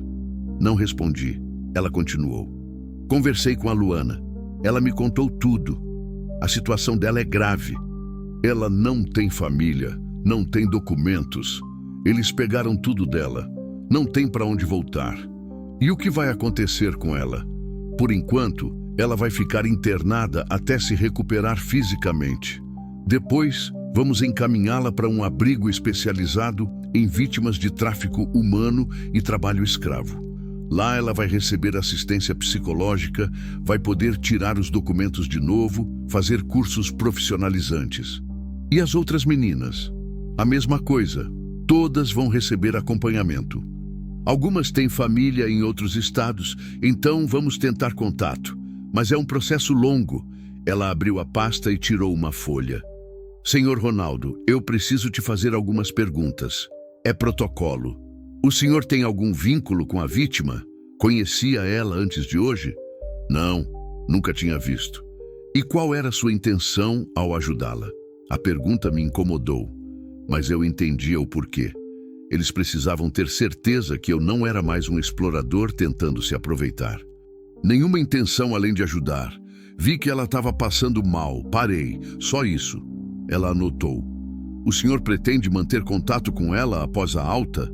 Não respondi. Ela continuou. Conversei com a Luana. Ela me contou tudo. A situação dela é grave. Ela não tem família, não tem documentos. Eles pegaram tudo dela. Não tem para onde voltar. E o que vai acontecer com ela? Por enquanto, ela vai ficar internada até se recuperar fisicamente. Depois, vamos encaminhá-la para um abrigo especializado em vítimas de tráfico humano e trabalho escravo. Lá ela vai receber assistência psicológica, vai poder tirar os documentos de novo, fazer cursos profissionalizantes. E as outras meninas? A mesma coisa. Todas vão receber acompanhamento. Algumas têm família em outros estados, então vamos tentar contato. Mas é um processo longo. Ela abriu a pasta e tirou uma folha. Senhor Ronaldo, eu preciso te fazer algumas perguntas. É protocolo. O senhor tem algum vínculo com a vítima? Conhecia ela antes de hoje? Não, nunca tinha visto. E qual era a sua intenção ao ajudá-la? A pergunta me incomodou, mas eu entendia o porquê. Eles precisavam ter certeza que eu não era mais um explorador tentando se aproveitar. Nenhuma intenção além de ajudar. Vi que ela estava passando mal, parei, só isso. Ela anotou. O senhor pretende manter contato com ela após a alta?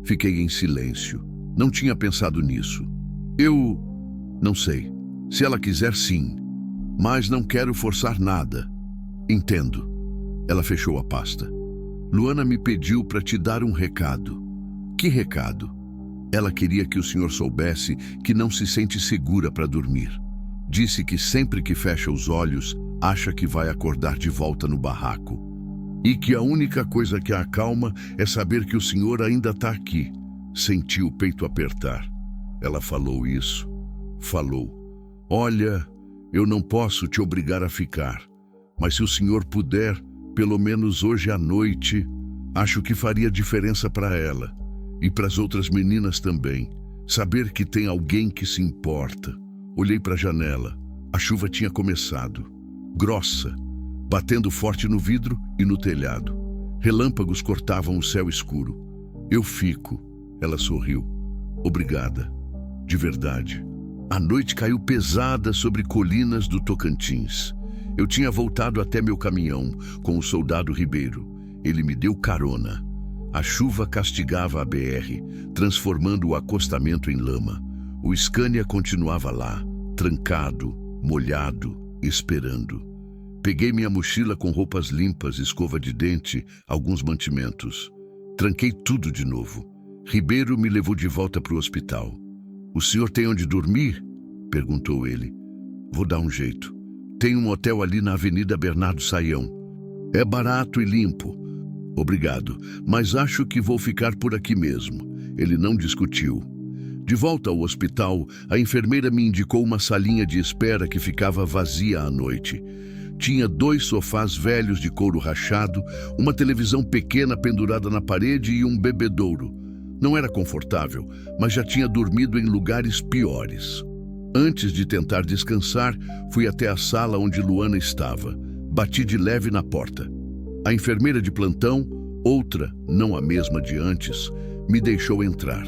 Fiquei em silêncio. Não tinha pensado nisso. Eu não sei. Se ela quiser, sim. Mas não quero forçar nada. Entendo. Ela fechou a pasta. Luana me pediu para te dar um recado. Que recado? Ela queria que o senhor soubesse que não se sente segura para dormir. Disse que sempre que fecha os olhos, acha que vai acordar de volta no barraco. E que a única coisa que a acalma é saber que o senhor ainda está aqui. Senti o peito apertar. Ela falou isso. Falou. Olha, eu não posso te obrigar a ficar, mas se o senhor puder, pelo menos hoje à noite, acho que faria diferença para ela e para as outras meninas também. Saber que tem alguém que se importa. Olhei para a janela. A chuva tinha começado. Grossa, batendo forte no vidro e no telhado. Relâmpagos cortavam o céu escuro. Eu fico. Ela sorriu. Obrigada. De verdade. A noite caiu pesada sobre colinas do Tocantins. Eu tinha voltado até meu caminhão com o soldado Ribeiro. Ele me deu carona. A chuva castigava a BR, transformando o acostamento em lama. O Scania continuava lá, trancado, molhado, esperando. Peguei minha mochila com roupas limpas, escova de dente, alguns mantimentos. Tranquei tudo de novo. Ribeiro me levou de volta para o hospital. O senhor tem onde dormir? Perguntou ele. Vou dar um jeito. Tem um hotel ali na Avenida Bernardo Saião. É barato e limpo. Obrigado, mas acho que vou ficar por aqui mesmo. Ele não discutiu. De volta ao hospital, a enfermeira me indicou uma salinha de espera que ficava vazia à noite. Tinha 2 sofás velhos de couro rachado, uma televisão pequena pendurada na parede e um bebedouro. Não era confortável, mas já tinha dormido em lugares piores. Antes de tentar descansar, fui até a sala onde Luana estava. Bati de leve na porta. A enfermeira de plantão, outra, não a mesma de antes, me deixou entrar.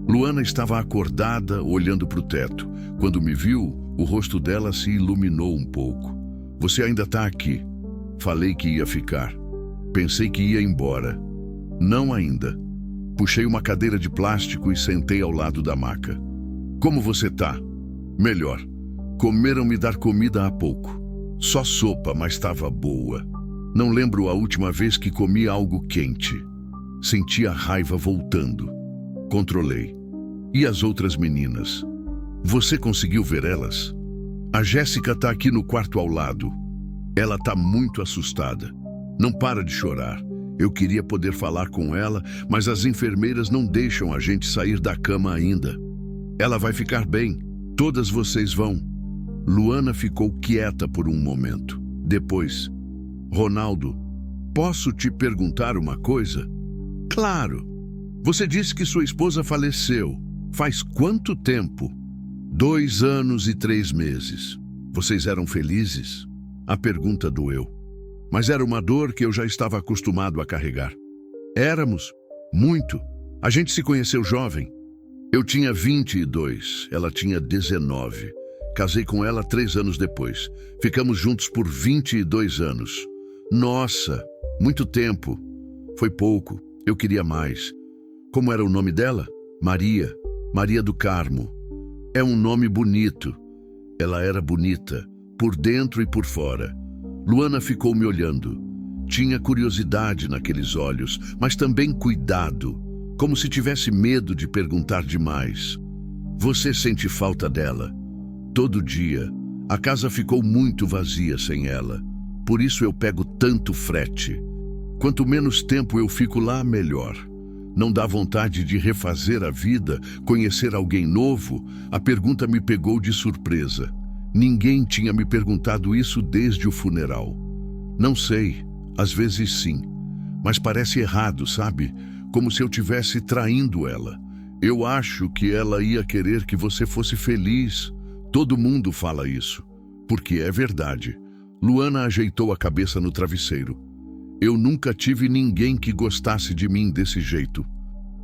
Luana estava acordada, olhando para o teto. Quando me viu, o rosto dela se iluminou um pouco. Você ainda está aqui. Falei que ia ficar. Pensei que ia embora. Não ainda. Puxei uma cadeira de plástico e sentei ao lado da maca. Como você tá? Melhor. Comeram me dar comida há pouco. Só sopa, mas estava boa. Não lembro a última vez que comi algo quente. Senti a raiva voltando. Controlei. E as outras meninas? Você conseguiu ver elas? A Jéssica tá aqui no quarto ao lado. Ela tá muito assustada. Não para de chorar. Eu queria poder falar com ela, mas as enfermeiras não deixam a gente sair da cama ainda. Ela vai ficar bem. Todas vocês vão. Luana ficou quieta por um momento. Depois, Ronaldo, posso te perguntar uma coisa? Claro. Você disse que sua esposa faleceu. Faz quanto tempo? 2 anos e 3 meses. Vocês eram felizes? A pergunta doeu. Mas era uma dor que eu já estava acostumado a carregar. Éramos. Muito. A gente se conheceu jovem. Eu tinha 22, ela tinha 19. Casei com ela 3 anos depois. Ficamos juntos por 22 anos. Nossa, muito tempo. Foi pouco, eu queria mais. Como era o nome dela? Maria. Maria do Carmo. É um nome bonito. Ela era bonita, por dentro e por fora. Luana ficou me olhando. Tinha curiosidade naqueles olhos, mas também cuidado, como se tivesse medo de perguntar demais. Você sente falta dela? Todo dia. A casa ficou muito vazia sem ela. Por isso eu pego tanto frete. Quanto menos tempo eu fico lá, melhor. Não dá vontade de refazer a vida, conhecer alguém novo? A pergunta me pegou de surpresa. Ninguém tinha me perguntado isso desde o funeral. Não sei, às vezes sim. Mas parece errado, sabe? Como se eu tivesse traindo ela. Eu acho que ela ia querer que você fosse feliz. Todo mundo fala isso. Porque é verdade. Luana ajeitou a cabeça no travesseiro. Eu nunca tive ninguém que gostasse de mim desse jeito.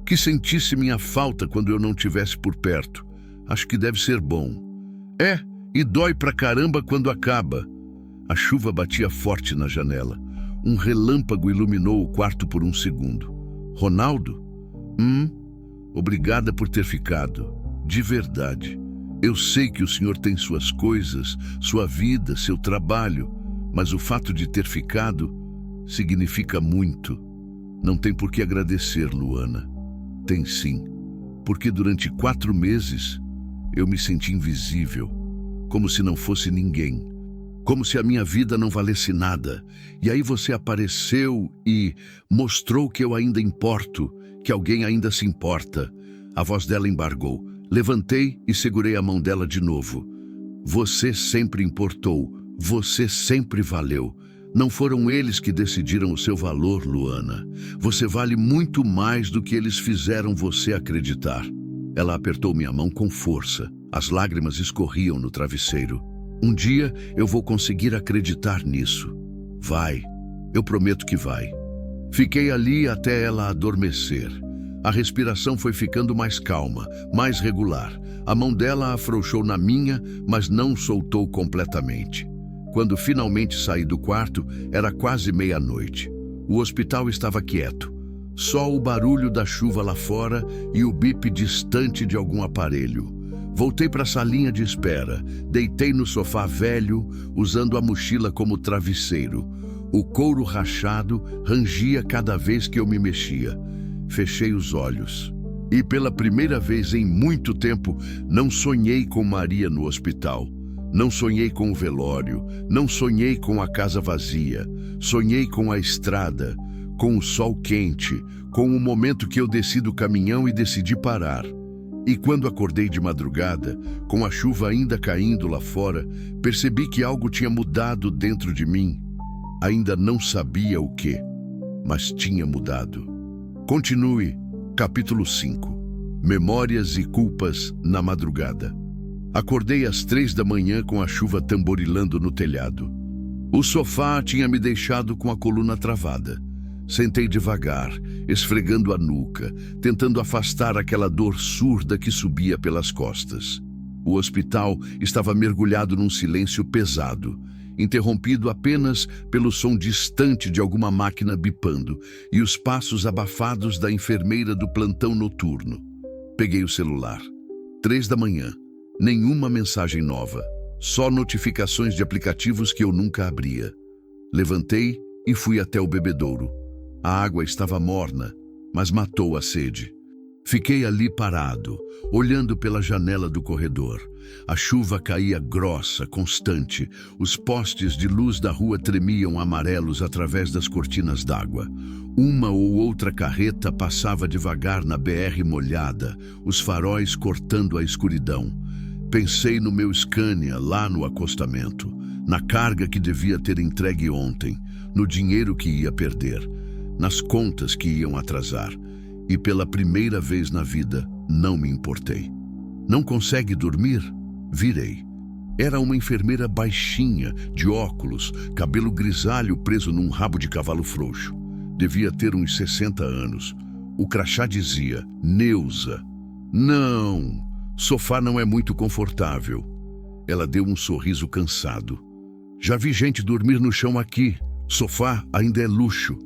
Que sentisse minha falta quando eu não estivesse por perto. Acho que deve ser bom. É, e dói pra caramba quando acaba. A chuva batia forte na janela. Um relâmpago iluminou o quarto por um segundo. Ronaldo? Obrigada por ter ficado. De verdade. Eu sei que o senhor tem suas coisas, sua vida, seu trabalho, mas o fato de ter ficado significa muito. Não tem por que agradecer, Luana. Tem sim, porque durante 4 meses eu me senti invisível, como se não fosse ninguém, como se a minha vida não valesse nada. E aí você apareceu e mostrou que eu ainda importo, que alguém ainda se importa. A voz dela embargou. Levantei e segurei a mão dela de novo. Você sempre importou, você sempre valeu. Não foram eles que decidiram o seu valor, Luana. Você vale muito mais do que eles fizeram você acreditar. Ela apertou minha mão com força. As lágrimas escorriam no travesseiro. Um dia eu vou conseguir acreditar nisso. Vai. Eu prometo que vai. Fiquei ali até ela adormecer. A respiração foi ficando mais calma, mais regular. A mão dela afrouxou na minha, mas não soltou completamente. Quando finalmente saí do quarto, era quase meia-noite. O hospital estava quieto. Só o barulho da chuva lá fora e o bip distante de algum aparelho. Voltei para a salinha de espera. Deitei no sofá velho, usando a mochila como travesseiro. O couro rachado rangia cada vez que eu me mexia. Fechei os olhos. E pela primeira vez em muito tempo, não sonhei com Maria no hospital. Não sonhei com o velório, não sonhei com a casa vazia. Sonhei com a estrada, com o sol quente, com o momento que eu desci do caminhão e decidi parar. E quando acordei de madrugada, com a chuva ainda caindo lá fora, percebi que algo tinha mudado dentro de mim. Ainda não sabia o quê, mas tinha mudado. Continue. Capítulo 5. Memórias e culpas na madrugada. Acordei às 3 da manhã com a chuva tamborilando no telhado. O sofá tinha me deixado com a coluna travada. Sentei devagar, esfregando a nuca, tentando afastar aquela dor surda que subia pelas costas. O hospital estava mergulhado num silêncio pesado, interrompido apenas pelo som distante de alguma máquina bipando e os passos abafados da enfermeira do plantão noturno. Peguei o celular. 3 da manhã. Nenhuma mensagem nova. Só notificações de aplicativos que eu nunca abria. Levantei e fui até o bebedouro. A água estava morna, mas matou a sede. Fiquei ali parado, olhando pela janela do corredor. A chuva caía grossa, constante. Os postes de luz da rua tremiam amarelos através das cortinas d'água. Uma ou outra carreta passava devagar na BR molhada, os faróis cortando a escuridão. Pensei no meu Scania lá no acostamento, na carga que devia ter entregue ontem, no dinheiro que ia perder, nas contas que iam atrasar. E pela primeira vez na vida, não me importei. Não consegue dormir? Virei. Era uma enfermeira baixinha, de óculos, cabelo grisalho preso num rabo de cavalo frouxo. Devia ter uns 60 anos. O crachá dizia, Neuza. Não, sofá não é muito confortável. Ela deu um sorriso cansado. Já vi gente dormir no chão aqui. Sofá ainda é luxo.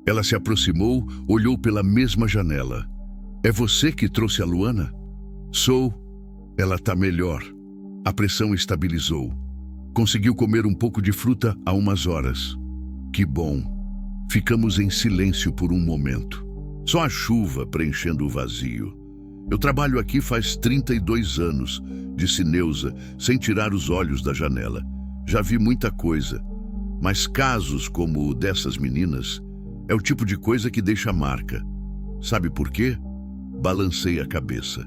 Ela se aproximou, olhou pela mesma janela. É você que trouxe a Luana? Sou. Ela está melhor. A pressão estabilizou. Conseguiu comer um pouco de fruta há umas horas. Que bom. Ficamos em silêncio por um momento. Só a chuva preenchendo o vazio. Eu trabalho aqui faz 32 anos, disse Neuza, sem tirar os olhos da janela. Já vi muita coisa, mas casos como o dessas meninas é o tipo de coisa que deixa marca. Sabe por quê? Balancei a cabeça.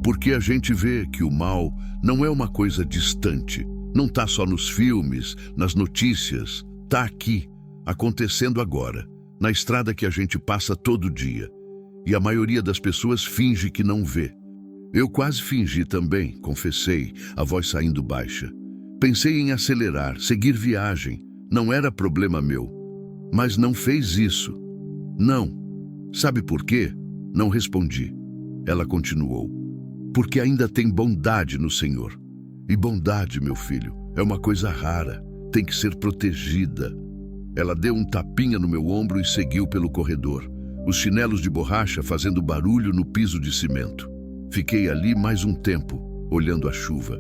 Porque a gente vê que o mal não é uma coisa distante. Não está só nos filmes, nas notícias. Está aqui, acontecendo agora, na estrada que a gente passa todo dia. E a maioria das pessoas finge que não vê. Eu quase fingi também, confessei, a voz saindo baixa. Pensei em acelerar, seguir viagem. Não era problema meu. Mas não fez isso. Não. Sabe por quê? Não respondi. Ela continuou. Porque ainda tem bondade no Senhor. E bondade, meu filho, é uma coisa rara. Tem que ser protegida. Ela deu um tapinha no meu ombro e seguiu pelo corredor. Os chinelos de borracha fazendo barulho no piso de cimento. Fiquei ali mais um tempo, olhando a chuva.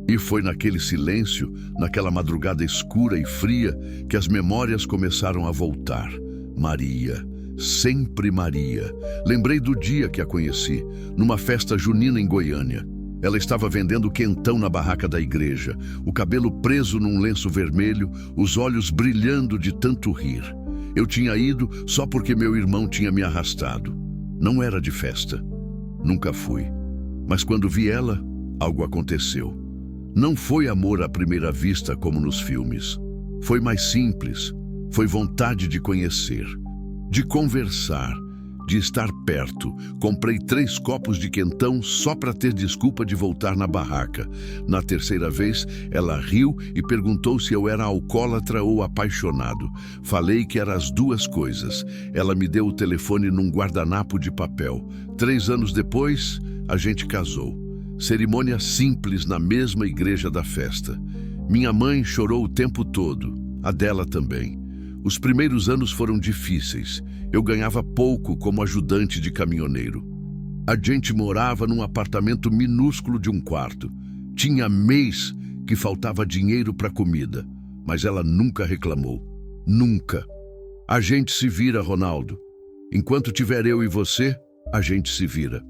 E foi naquele silêncio, naquela madrugada escura e fria, que as memórias começaram a voltar. Maria, sempre Maria. Lembrei do dia que a conheci, numa festa junina em Goiânia. Ela estava vendendo quentão na barraca da igreja, o cabelo preso num lenço vermelho, os olhos brilhando de tanto rir. Eu tinha ido só porque meu irmão tinha me arrastado. Não era de festa. Nunca fui. Mas quando vi ela, algo aconteceu. Não foi amor à primeira vista como nos filmes. Foi mais simples. Foi vontade de conhecer, de conversar, de estar perto. Comprei 3 copos de quentão só para ter desculpa de voltar na barraca. Na terceira vez, ela riu e perguntou se eu era alcoólatra ou apaixonado. Falei que eram as duas coisas. Ela me deu o telefone num guardanapo de papel. 3 anos depois, a gente casou. Cerimônia simples na mesma igreja da festa. Minha mãe chorou o tempo todo, a dela também. Os primeiros anos foram difíceis. Eu ganhava pouco como ajudante de caminhoneiro. A gente morava num apartamento minúsculo de um quarto. Tinha mês que faltava dinheiro para comida, mas ela nunca reclamou. Nunca. A gente se vira, Ronaldo. Enquanto tiver eu e você, a gente se vira.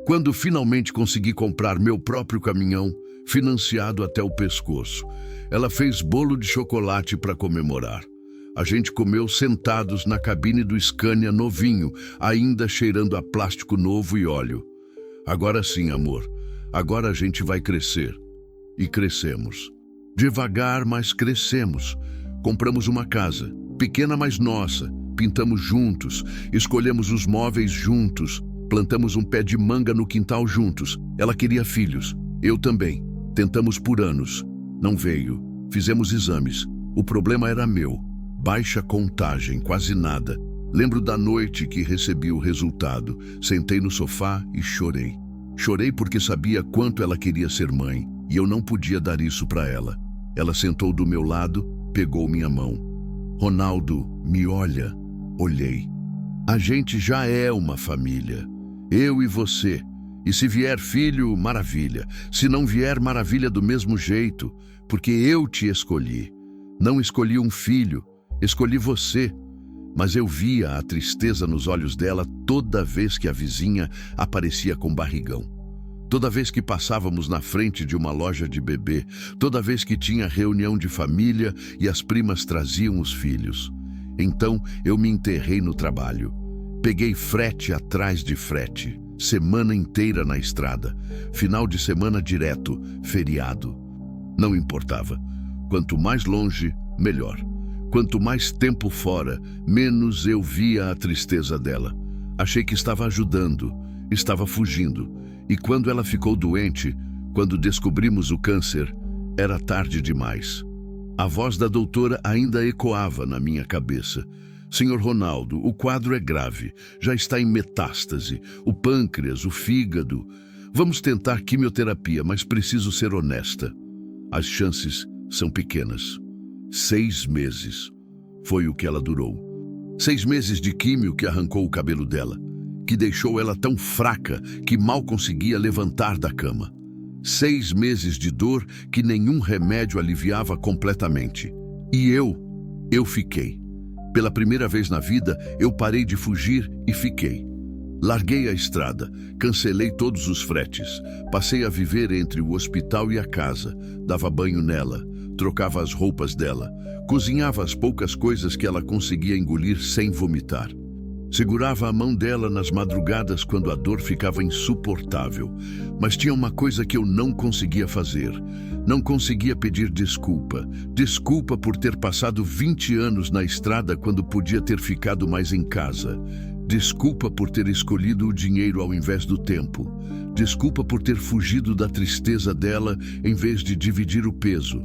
Quando finalmente consegui comprar meu próprio caminhão, financiado até o pescoço, ela fez bolo de chocolate para comemorar. A gente comeu sentados na cabine do Scania novinho, ainda cheirando a plástico novo e óleo. Agora sim, amor. Agora a gente vai crescer. E crescemos. Devagar, mas crescemos. Compramos uma casa, pequena mas nossa. Pintamos juntos, escolhemos os móveis juntos. Plantamos um pé de manga no quintal juntos. Ela queria filhos. Eu também. Tentamos por anos. Não veio. Fizemos exames. O problema era meu. Baixa contagem, quase nada. Lembro da noite que recebi o resultado. Sentei no sofá e chorei. Chorei porque sabia quanto ela queria ser mãe e eu não podia dar isso para ela. Ela sentou do meu lado, pegou minha mão. Ronaldo, me olha. Olhei. A gente já é uma família. Eu e você. E se vier filho, maravilha. Se não vier, maravilha do mesmo jeito, porque eu te escolhi. Não escolhi um filho, escolhi você. Mas eu via a tristeza nos olhos dela toda vez que a vizinha aparecia com barrigão. Toda vez que passávamos na frente de uma loja de bebê, toda vez que tinha reunião de família e as primas traziam os filhos. Então eu me enterrei no trabalho. Peguei frete atrás de frete, semana inteira na estrada, final de semana direto, feriado. Não importava. Quanto mais longe, melhor. Quanto mais tempo fora, menos eu via a tristeza dela. Achei que estava ajudando, estava fugindo. E quando ela ficou doente, quando descobrimos o câncer, era tarde demais. A voz da doutora ainda ecoava na minha cabeça. Senhor Ronaldo, o quadro é grave, já está em metástase, o pâncreas, o fígado. Vamos tentar quimioterapia, mas preciso ser honesta. As chances são pequenas. 6 meses. Foi o que ela durou. 6 meses de químio que arrancou o cabelo dela, que deixou ela tão fraca que mal conseguia levantar da cama. 6 meses de dor que nenhum remédio aliviava completamente. E eu fiquei. Pela primeira vez na vida, eu parei de fugir e fiquei. Larguei a estrada, cancelei todos os fretes, passei a viver entre o hospital e a casa, dava banho nela, trocava as roupas dela, cozinhava as poucas coisas que ela conseguia engolir sem vomitar. Segurava a mão dela nas madrugadas quando a dor ficava insuportável, mas tinha uma coisa que eu não conseguia fazer. Não conseguia pedir desculpa. Desculpa por ter passado 20 anos na estrada quando podia ter ficado mais em casa. Desculpa por ter escolhido o dinheiro ao invés do tempo. Desculpa por ter fugido da tristeza dela em vez de dividir o peso.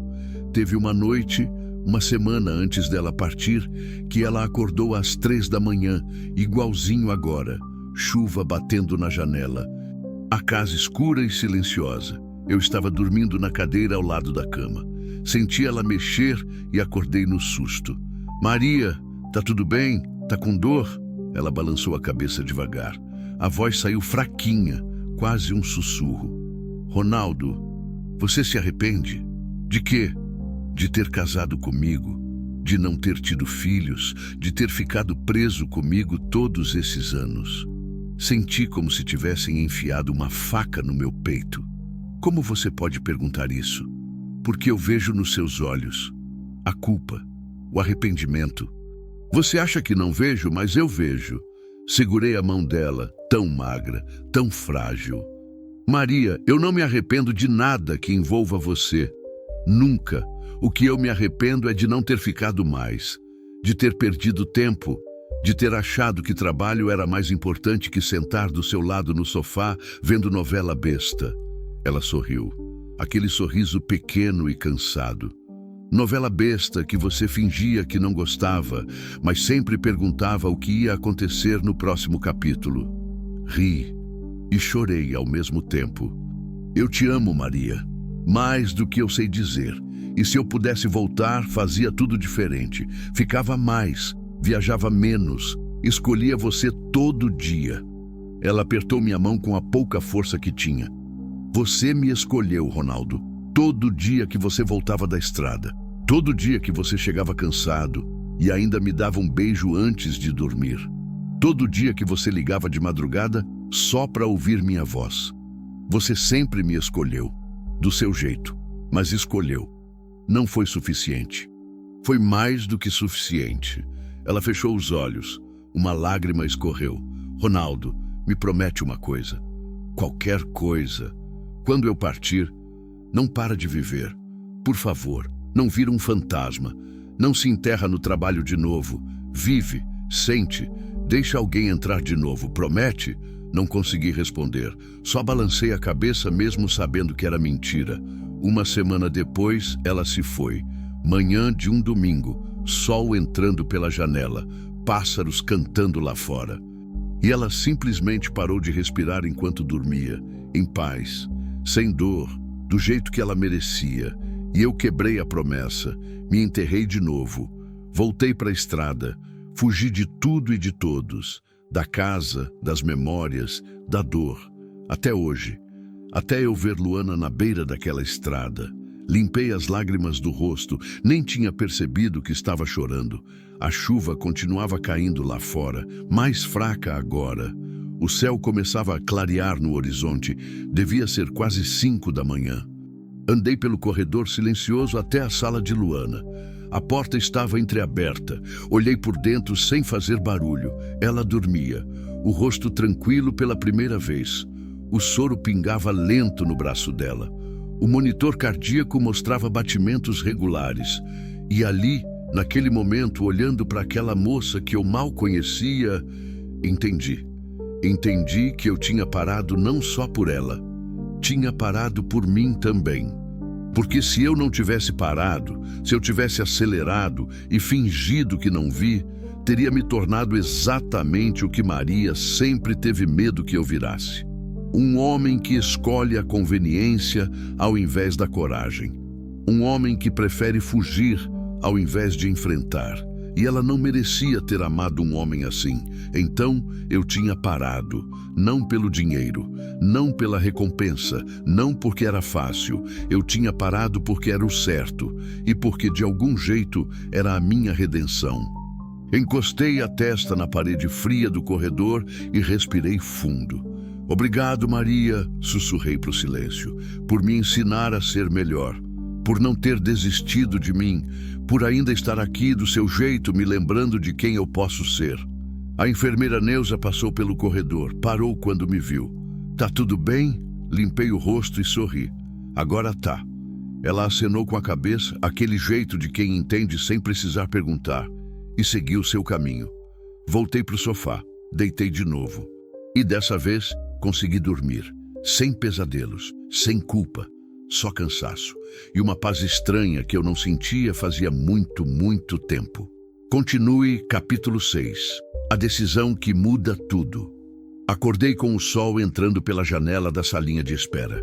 Teve uma noite, uma semana antes dela partir, que ela acordou às 3 da manhã, igualzinho agora, chuva batendo na janela. A casa escura e silenciosa. Eu estava dormindo na cadeira ao lado da cama. Senti ela mexer e acordei no susto. Maria, tá tudo bem? Tá com dor? Ela balançou a cabeça devagar. A voz saiu fraquinha, quase um sussurro. Ronaldo, você se arrepende? De quê? De ter casado comigo, de não ter tido filhos, de ter ficado preso comigo todos esses anos. Senti como se tivessem enfiado uma faca no meu peito. Como você pode perguntar isso? Porque eu vejo nos seus olhos a culpa, o arrependimento. Você acha que não vejo, mas eu vejo. Segurei a mão dela, tão magra, tão frágil. Maria, eu não me arrependo de nada que envolva você. Nunca. O que eu me arrependo é de não ter ficado mais, de ter perdido tempo, de ter achado que trabalho era mais importante que sentar do seu lado no sofá vendo novela besta. Ela sorriu, aquele sorriso pequeno e cansado. Novela besta que você fingia que não gostava, mas sempre perguntava o que ia acontecer no próximo capítulo. Ri e chorei ao mesmo tempo. Eu te amo, Maria, mais do que eu sei dizer. E se eu pudesse voltar, fazia tudo diferente. Ficava mais, viajava menos, escolhia você todo dia. Ela apertou minha mão com a pouca força que tinha. Você me escolheu, Ronaldo. Todo dia que você voltava da estrada. Todo dia que você chegava cansado e ainda me dava um beijo antes de dormir. Todo dia que você ligava de madrugada só para ouvir minha voz. Você sempre me escolheu, do seu jeito, mas escolheu. Não foi suficiente. Foi mais do que suficiente. Ela fechou os olhos. Uma lágrima escorreu. Ronaldo, me promete uma coisa. Qualquer coisa. Quando eu partir, não para de viver. Por favor, não vira um fantasma. Não se enterra no trabalho de novo. Vive, sente, deixa alguém entrar de novo. Promete? Não consegui responder. Só balancei a cabeça mesmo sabendo que era mentira. Uma semana depois, ela se foi. Manhã de um domingo, sol entrando pela janela, pássaros cantando lá fora. E ela simplesmente parou de respirar enquanto dormia, em paz, sem dor, do jeito que ela merecia. E eu quebrei a promessa, me enterrei de novo. Voltei para a estrada, fugi de tudo e de todos, da casa, das memórias, da dor, até hoje. Até eu ver Luana na beira daquela estrada. Limpei as lágrimas do rosto, nem tinha percebido que estava chorando. A chuva continuava caindo lá fora, mais fraca agora. O céu começava a clarear no horizonte, devia ser quase 5 da manhã. Andei pelo corredor silencioso até a sala de Luana. A porta estava entreaberta. Olhei por dentro sem fazer barulho. Ela dormia, o rosto tranquilo pela primeira vez. O soro pingava lento no braço dela. O monitor cardíaco mostrava batimentos regulares. E ali, naquele momento, olhando para aquela moça que eu mal conhecia, entendi. Entendi que eu tinha parado não só por ela. Tinha parado por mim também. Porque se eu não tivesse parado, se eu tivesse acelerado e fingido que não vi, teria me tornado exatamente o que Maria sempre teve medo que eu virasse. Um homem que escolhe a conveniência ao invés da coragem. Um homem que prefere fugir ao invés de enfrentar. E ela não merecia ter amado um homem assim. Então eu tinha parado, não pelo dinheiro, não pela recompensa, não porque era fácil. Eu tinha parado porque era o certo e porque de algum jeito era a minha redenção. Encostei a testa na parede fria do corredor e respirei fundo. Obrigado, Maria, sussurrei para o silêncio, por me ensinar a ser melhor, por não ter desistido de mim, por ainda estar aqui do seu jeito, me lembrando de quem eu posso ser. A enfermeira Neuza passou pelo corredor, parou quando me viu. Tá tudo bem? Limpei o rosto e sorri. Agora tá. Ela acenou com a cabeça, aquele jeito de quem entende sem precisar perguntar, e seguiu seu caminho. Voltei para o sofá, deitei de novo. E dessa vez, consegui dormir, sem pesadelos, sem culpa. Só cansaço e uma paz estranha que eu não sentia fazia muito, muito tempo. Continue capítulo 6. A decisão que muda tudo. Acordei com o sol entrando pela janela da salinha de espera.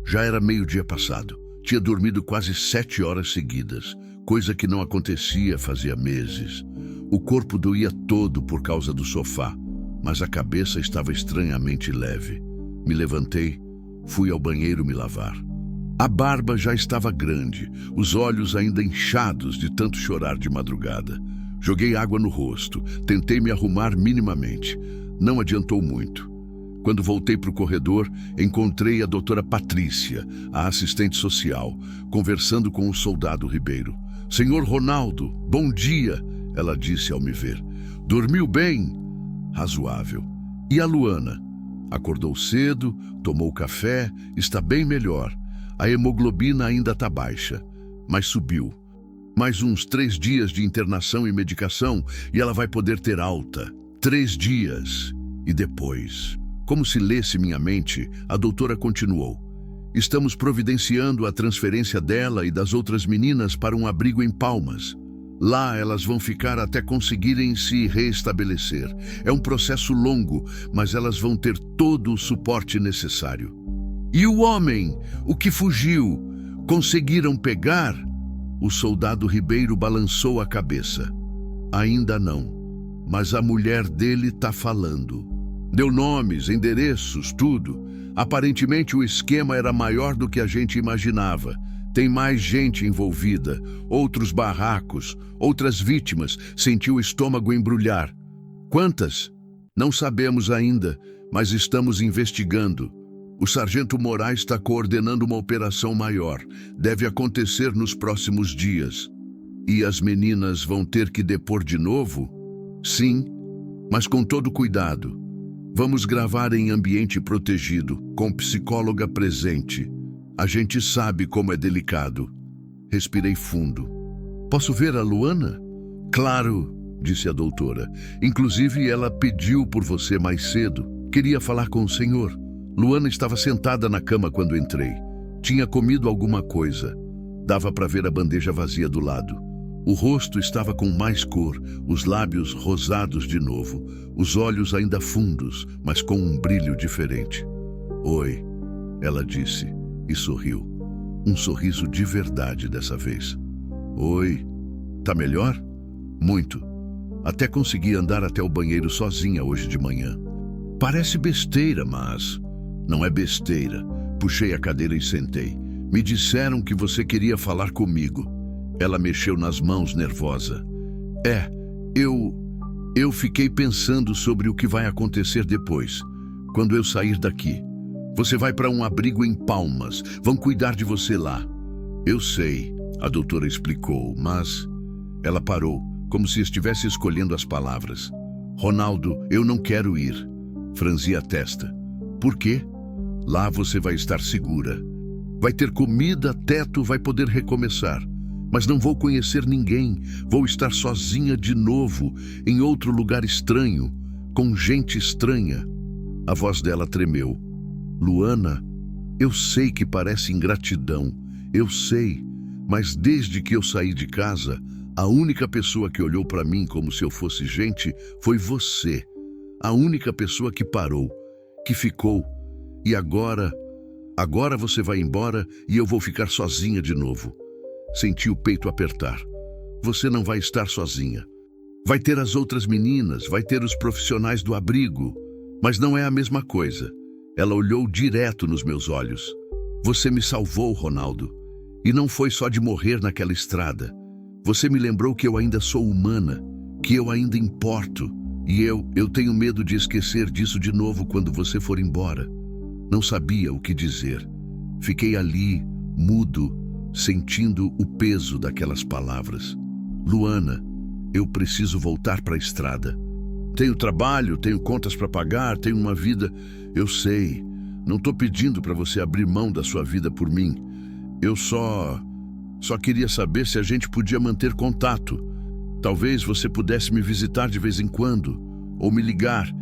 Já era meio-dia passado. Tinha dormido quase 7 horas seguidas, coisa que não acontecia fazia meses. O corpo doía todo por causa do sofá, mas a cabeça estava estranhamente leve. Me levantei, fui ao banheiro me lavar. A barba já estava grande, os olhos ainda inchados de tanto chorar de madrugada. Joguei água no rosto, tentei me arrumar minimamente. Não adiantou muito. Quando voltei para o corredor, encontrei a doutora Patrícia, a assistente social, conversando com o soldado Ribeiro. Senhor Ronaldo, bom dia, ela disse ao me ver. Dormiu bem? Razoável. E a Luana? Acordou cedo, tomou café, está bem melhor. A hemoglobina ainda está baixa, mas subiu. Mais uns 3 dias de internação e medicação e ela vai poder ter alta. 3 dias. E depois, como se lesse minha mente, a doutora continuou. Estamos providenciando a transferência dela e das outras meninas para um abrigo em Palmas. Lá elas vão ficar até conseguirem se reestabelecer. É um processo longo, mas elas vão ter todo o suporte necessário. E o homem, o que fugiu, conseguiram pegar? O soldado Ribeiro balançou a cabeça. Ainda não, mas a mulher dele está falando. Deu nomes, endereços, tudo. Aparentemente o esquema era maior do que a gente imaginava. Tem mais gente envolvida, outros barracos, outras vítimas. Senti o estômago embrulhar. Quantas? Não sabemos ainda, mas estamos investigando. O sargento Moraes está coordenando uma operação maior. Deve acontecer nos próximos dias. E as meninas vão ter que depor de novo? Sim, mas com todo cuidado. Vamos gravar em ambiente protegido, com psicóloga presente. A gente sabe como é delicado. Respirei fundo. Posso ver a Luana? Claro, disse a doutora. Inclusive ela pediu por você mais cedo. Queria falar com o senhor. Luana estava sentada na cama quando entrei. Tinha comido alguma coisa. Dava para ver a bandeja vazia do lado. O rosto estava com mais cor, os lábios rosados de novo, os olhos ainda fundos, mas com um brilho diferente. "Oi", ela disse e sorriu. Um sorriso de verdade dessa vez. "Oi, tá melhor?" "Muito. Até consegui andar até o banheiro sozinha hoje de manhã." "Parece besteira, mas..." "Não é besteira." Puxei a cadeira e sentei. "Me disseram que você queria falar comigo." Ela mexeu nas mãos, nervosa. Eu fiquei pensando sobre o que vai acontecer depois, quando eu sair daqui. Você vai para um abrigo em Palmas. Vão cuidar de você lá." "Eu sei", a doutora explicou, mas... Ela parou, como se estivesse escolhendo as palavras. "Ronaldo, eu não quero ir." Franzi a testa. "Por quê?" "Lá você vai estar segura. Vai ter comida, teto, vai poder recomeçar. Mas não vou conhecer ninguém. Vou estar sozinha de novo, em outro lugar estranho, com gente estranha." A voz dela tremeu. "Luana, eu sei que parece ingratidão. Eu sei. Mas desde que eu saí de casa, a única pessoa que olhou para mim como se eu fosse gente foi você. A única pessoa que parou, que ficou. E agora você vai embora e eu vou ficar sozinha de novo." Senti o peito apertar. "Você não vai estar sozinha. Vai ter as outras meninas, vai ter os profissionais do abrigo. Mas não é a mesma coisa." Ela olhou direto nos meus olhos. "Você me salvou, Ronaldo. E não foi só de morrer naquela estrada. Você me lembrou que eu ainda sou humana, que eu ainda importo. E eu tenho medo de esquecer disso de novo quando você for embora." Não sabia o que dizer. Fiquei ali, mudo, sentindo o peso daquelas palavras. "Luana, eu preciso voltar para a estrada. Tenho trabalho, tenho contas para pagar, tenho uma vida. Eu sei. Não estou pedindo para você abrir mão da sua vida por mim. Eu só queria saber se a gente podia manter contato. Talvez você pudesse me visitar de vez em quando, ou me ligar,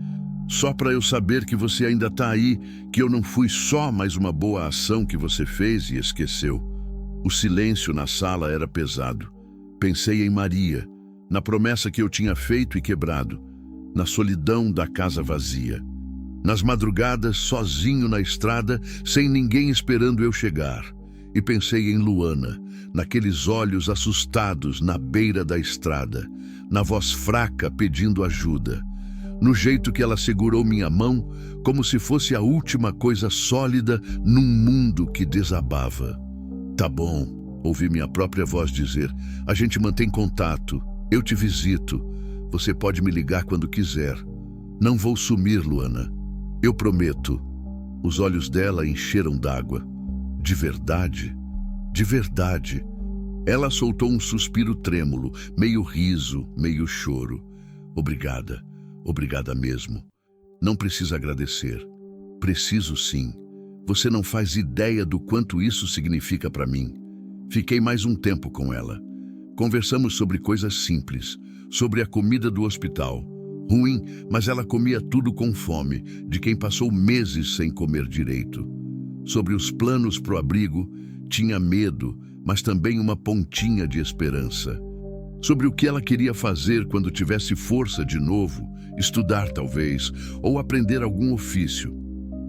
só para eu saber que você ainda está aí, que eu não fui só mais uma boa ação que você fez e esqueceu." O silêncio na sala era pesado. Pensei em Maria, na promessa que eu tinha feito e quebrado, na solidão da casa vazia, nas madrugadas sozinho na estrada, sem ninguém esperando eu chegar. E pensei em Luana, naqueles olhos assustados na beira da estrada, na voz fraca pedindo ajuda, no jeito que ela segurou minha mão como se fosse a última coisa sólida num mundo que desabava. "Tá bom", ouvi minha própria voz dizer. "A gente mantém contato. Eu te visito. Você pode me ligar quando quiser. Não vou sumir, Luana. Eu prometo." Os olhos dela encheram d'água. "De verdade? De verdade?" Ela soltou um suspiro trêmulo, meio riso, meio choro. "Obrigada. Obrigada mesmo. Não precisa agradecer." "Preciso sim. Você não faz ideia do quanto isso significa para mim." Fiquei mais um tempo com ela. Conversamos sobre coisas simples, sobre a comida do hospital. Ruim, mas ela comia tudo com fome, de quem passou meses sem comer direito. Sobre os planos pro abrigo, tinha medo, mas também uma pontinha de esperança. Sobre o que ela queria fazer quando tivesse força de novo, estudar talvez, ou aprender algum ofício.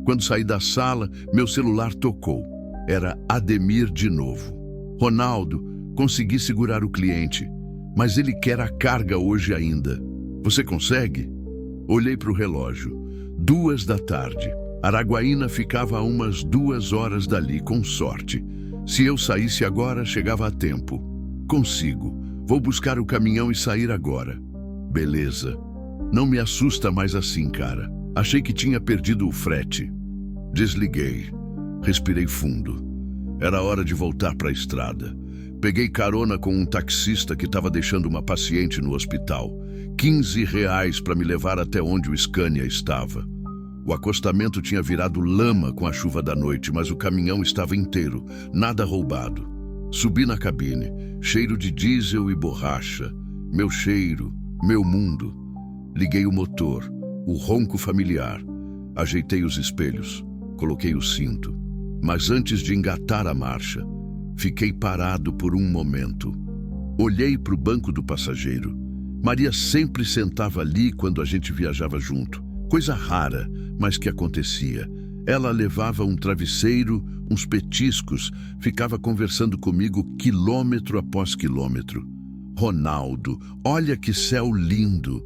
Quando saí da sala, meu celular tocou. Era Ademir de novo. "Ronaldo, consegui segurar o cliente, mas ele quer a carga hoje ainda. Você consegue?" Olhei para o relógio. 2 da tarde. Araguaína ficava a umas 2 horas dali, com sorte. Se eu saísse agora, chegava a tempo. "Consigo. Vou buscar o caminhão e sair agora." "Beleza. Não me assusta mais assim, cara. Achei que tinha perdido o frete." Desliguei. Respirei fundo. Era hora de voltar para a estrada. Peguei carona com um taxista que estava deixando uma paciente no hospital. R$ 15 para me levar até onde o Scania estava. O acostamento tinha virado lama com a chuva da noite, mas o caminhão estava inteiro, nada roubado. Subi na cabine, cheiro de diesel e borracha. Meu cheiro, meu mundo. Liguei o motor, o ronco familiar. Ajeitei os espelhos, coloquei o cinto. Mas antes de engatar a marcha, fiquei parado por um momento. Olhei para o banco do passageiro. Maria sempre sentava ali quando a gente viajava junto. Coisa rara, mas que acontecia. Ela levava um travesseiro, uns petiscos, ficava conversando comigo quilômetro após quilômetro. Ronaldo, olha que céu lindo.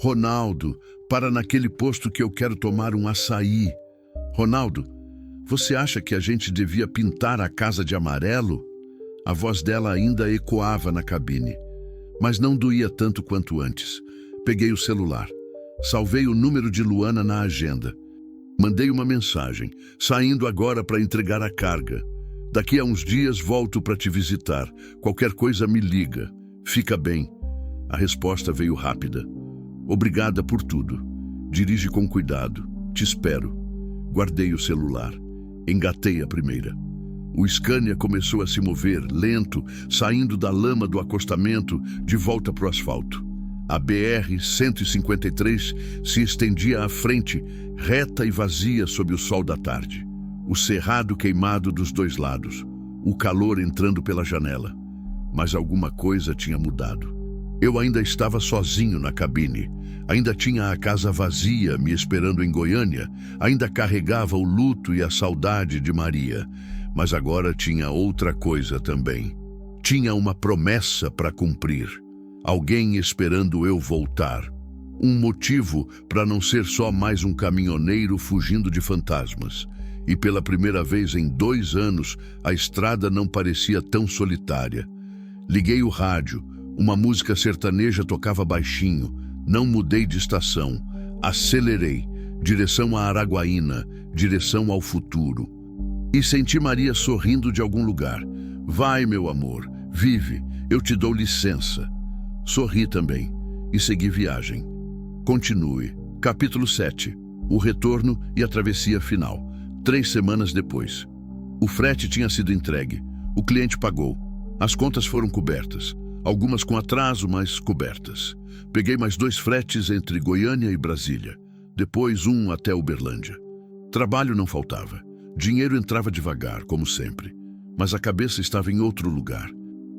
Ronaldo, para naquele posto que eu quero tomar um açaí. Ronaldo, você acha que a gente devia pintar a casa de amarelo? A voz dela ainda ecoava na cabine, mas não doía tanto quanto antes. Peguei o celular, salvei o número de Luana na agenda. Mandei uma mensagem, saindo agora para entregar a carga. Daqui a uns dias volto para te visitar. Qualquer coisa me liga. Fica bem. A resposta veio rápida. Obrigada por tudo. Dirige com cuidado. Te espero. Guardei o celular. Engatei a primeira. O Scania começou a se mover, lento, saindo da lama do acostamento, de volta para o asfalto. A BR-153 se estendia à frente, reta e vazia sob o sol da tarde. O cerrado queimado dos dois lados, o calor entrando pela janela. Mas alguma coisa tinha mudado. Eu ainda estava sozinho na cabine. Ainda tinha a casa vazia me esperando em Goiânia. Ainda carregava o luto e a saudade de Maria. Mas agora tinha outra coisa também. Tinha uma promessa para cumprir. Alguém esperando eu voltar. Um motivo para não ser só mais um caminhoneiro fugindo de fantasmas. E pela primeira vez em 2 anos, a estrada não parecia tão solitária. Liguei o rádio. Uma música sertaneja tocava baixinho. Não mudei de estação. Acelerei. Direção a Araguaína. Direção ao futuro. E senti Maria sorrindo de algum lugar. Vai, meu amor. Vive. Eu te dou licença. Sorri também e segui viagem. Continue. Capítulo 7. O retorno e a travessia final. 3 semanas depois. O frete tinha sido entregue. O cliente pagou. As contas foram cobertas. Algumas com atraso, mas cobertas. Peguei mais 2 fretes entre Goiânia e Brasília. Depois um até Uberlândia. Trabalho não faltava. Dinheiro entrava devagar, como sempre. Mas a cabeça estava em outro lugar.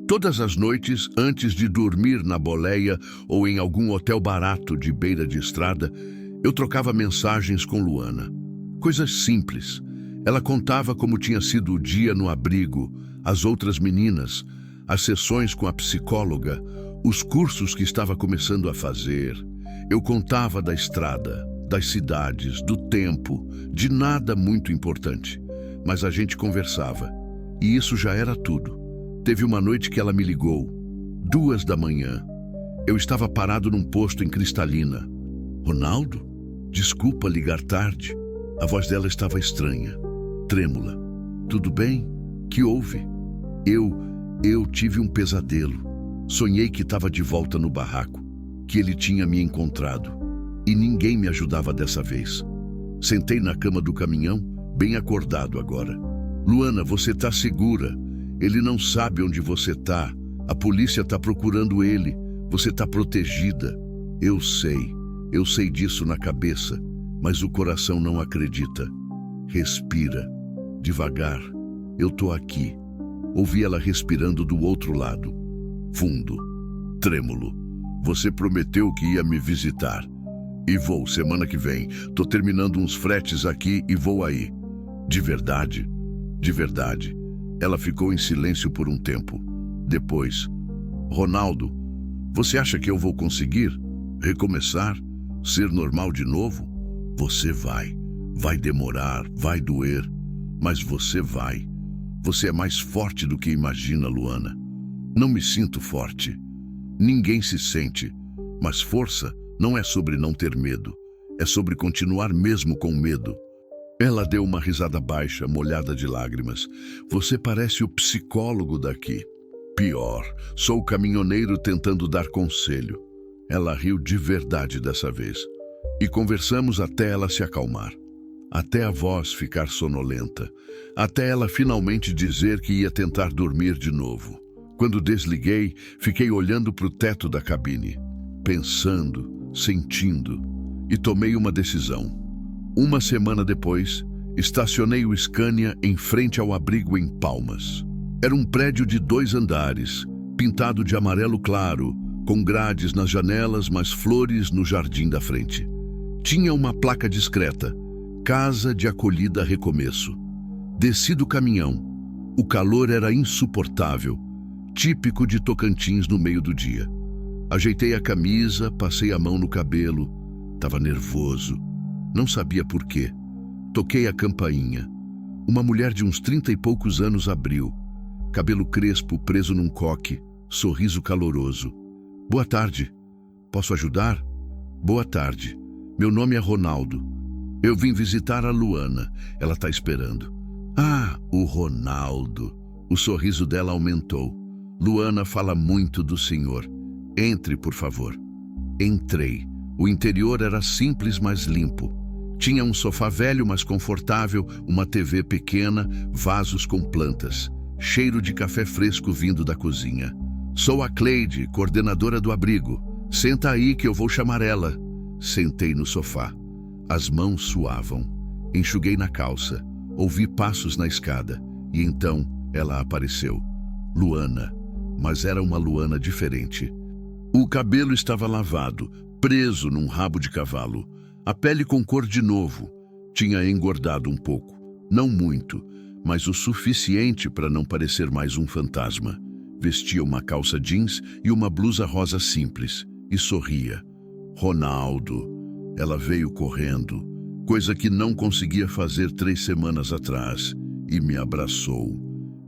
Todas as noites, antes de dormir na boleia ou em algum hotel barato de beira de estrada, eu trocava mensagens com Luana. Coisas simples. Ela contava como tinha sido o dia no abrigo, as outras meninas, as sessões com a psicóloga, os cursos que estava começando a fazer. Eu contava da estrada, das cidades, do tempo, de nada muito importante. Mas a gente conversava, e isso já era tudo. Teve uma noite que ela me ligou, 2 da manhã. Eu estava parado num posto em Cristalina. Ronaldo? Desculpa ligar tarde. A voz dela estava estranha, trêmula. Tudo bem? Que houve? Eu tive um pesadelo. Sonhei que estava de volta no barraco, que ele tinha me encontrado. E ninguém me ajudava dessa vez. Sentei na cama do caminhão, bem acordado agora. Luana, você está segura? Ele não sabe onde você está. A polícia está procurando ele. Você está protegida. Eu sei disso na cabeça, mas o coração não acredita. Respira. Devagar. Eu tô aqui. Ouvi ela respirando do outro lado. Fundo. Trêmulo. Você prometeu que ia me visitar. E vou semana que vem. Tô terminando uns fretes aqui e vou aí. De verdade? De verdade. Ela ficou em silêncio por um tempo. Depois, Ronaldo, você acha que eu vou conseguir? Recomeçar? Ser normal de novo? Você vai. Vai demorar, vai doer, mas você vai. Você é mais forte do que imagina, Luana. Não me sinto forte. Ninguém se sente, mas força não é sobre não ter medo. É sobre continuar mesmo com medo. Ela deu uma risada baixa, molhada de lágrimas. Você parece o psicólogo daqui. Pior, sou o caminhoneiro tentando dar conselho. Ela riu de verdade dessa vez. E conversamos até ela se acalmar. Até a voz ficar sonolenta. Até ela finalmente dizer que ia tentar dormir de novo. Quando desliguei, fiquei olhando para o teto da cabine. Pensando, sentindo. E tomei uma decisão. 1 semana depois, Estacionei o Scania em frente ao abrigo em Palmas. Era um prédio de 2 andares, pintado de amarelo claro, com grades nas janelas, mas flores no jardim da frente. Tinha uma placa discreta: Casa de Acolhida Recomeço. Desci do caminhão. O calor era insuportável, típico de Tocantins no meio do dia. Ajeitei a camisa, passei a mão no cabelo. Estava nervoso. Não sabia por quê. Toquei a campainha. Uma mulher de uns 30 e poucos anos abriu. Cabelo crespo preso num coque, sorriso caloroso. Boa tarde. Posso ajudar? Boa tarde. Meu nome é Ronaldo. Eu vim visitar a Luana. Ela está esperando. Ah, o Ronaldo. O sorriso dela aumentou. Luana fala muito do senhor. Entre, por favor. Entrei. O interior era simples, mas limpo. Tinha um sofá velho, mas confortável, uma TV pequena, vasos com plantas. Cheiro de café fresco vindo da cozinha. Sou a Cleide, coordenadora do abrigo. Senta aí que eu vou chamar ela. Sentei no sofá. As mãos suavam. Enxuguei na calça. Ouvi passos na escada. E então ela apareceu. Luana. Mas era uma Luana diferente. O cabelo estava lavado, preso num rabo de cavalo. A pele com cor de novo. Tinha engordado um pouco. Não muito, mas o suficiente para não parecer mais um fantasma. Vestia uma calça jeans e uma blusa rosa simples. E sorria. Ronaldo. Ela veio correndo, coisa que não conseguia fazer 3 semanas atrás, e me abraçou.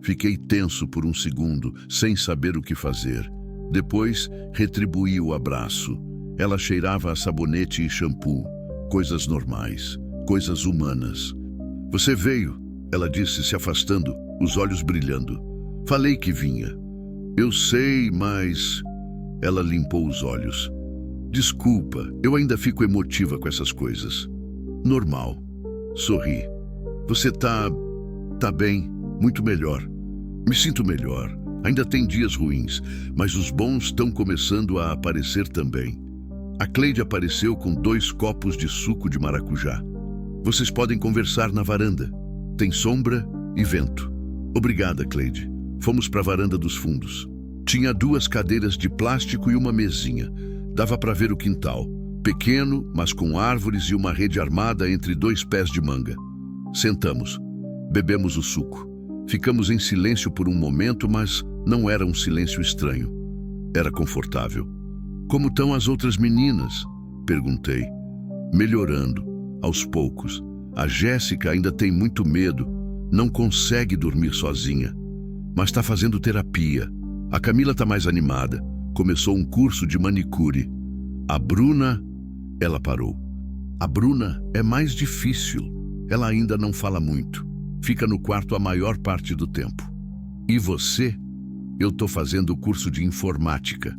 Fiquei tenso por um segundo, sem saber o que fazer. Depois, retribuí o abraço. Ela cheirava a sabonete e shampoo. Coisas normais, coisas humanas. Você veio, ela disse, se afastando, os olhos brilhando. Falei que vinha. Eu sei, mas... Ela limpou os olhos. Desculpa, eu ainda fico emotiva com essas coisas. Normal. Sorri. Você tá bem, muito melhor. Me sinto melhor. Ainda tem dias ruins, mas os bons estão começando a aparecer também. A Cleide apareceu com 2 copos de suco de maracujá. Vocês podem conversar na varanda. Tem sombra e vento. Obrigada, Cleide. Fomos para a varanda dos fundos. Tinha 2 cadeiras de plástico e uma mesinha. Dava para ver o quintal. Pequeno, mas com árvores e uma rede armada entre 2 pés de manga. Sentamos. Bebemos o suco. Ficamos em silêncio por um momento, mas não era um silêncio estranho. Era confortável. Como estão as outras meninas? Perguntei. Melhorando, aos poucos. A Jéssica ainda tem muito medo. Não consegue dormir sozinha. Mas está fazendo terapia. A Camila está mais animada. Começou um curso de manicure. A Bruna... Ela parou. A Bruna é mais difícil. Ela ainda não fala muito. Fica no quarto a maior parte do tempo. E você? Eu estou fazendo o curso de informática.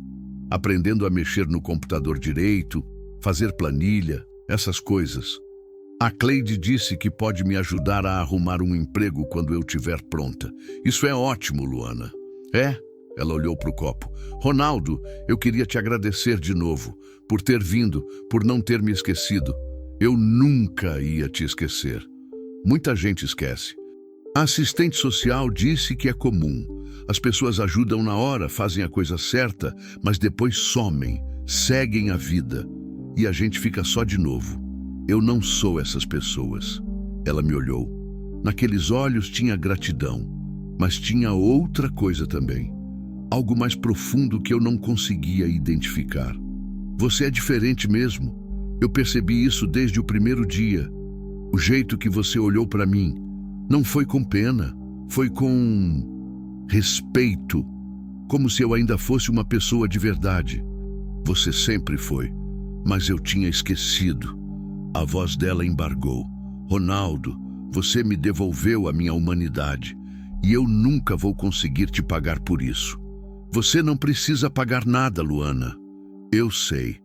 Aprendendo a mexer no computador direito, fazer planilha, essas coisas. A Cleide disse que pode me ajudar a arrumar um emprego quando eu estiver pronta. Isso é ótimo, Luana. É? Ela olhou para o copo. Ronaldo, eu queria te agradecer de novo, por ter vindo, por não ter me esquecido. Eu nunca ia te esquecer. Muita gente esquece. A assistente social disse que é comum. As pessoas ajudam na hora, fazem a coisa certa, mas depois somem, seguem a vida. E a gente fica só de novo. Eu não sou essas pessoas. Ela me olhou. Naqueles olhos tinha gratidão, mas tinha outra coisa também. Algo mais profundo que eu não conseguia identificar. Você é diferente mesmo. Eu percebi isso desde o primeiro dia. O jeito que você olhou para mim não foi com pena, foi com respeito, como se eu ainda fosse uma pessoa de verdade. Você sempre foi, mas eu tinha esquecido. A voz dela embargou. Ronaldo, você me devolveu a minha humanidade e eu nunca vou conseguir te pagar por isso. Você não precisa pagar nada, Luana. Eu sei,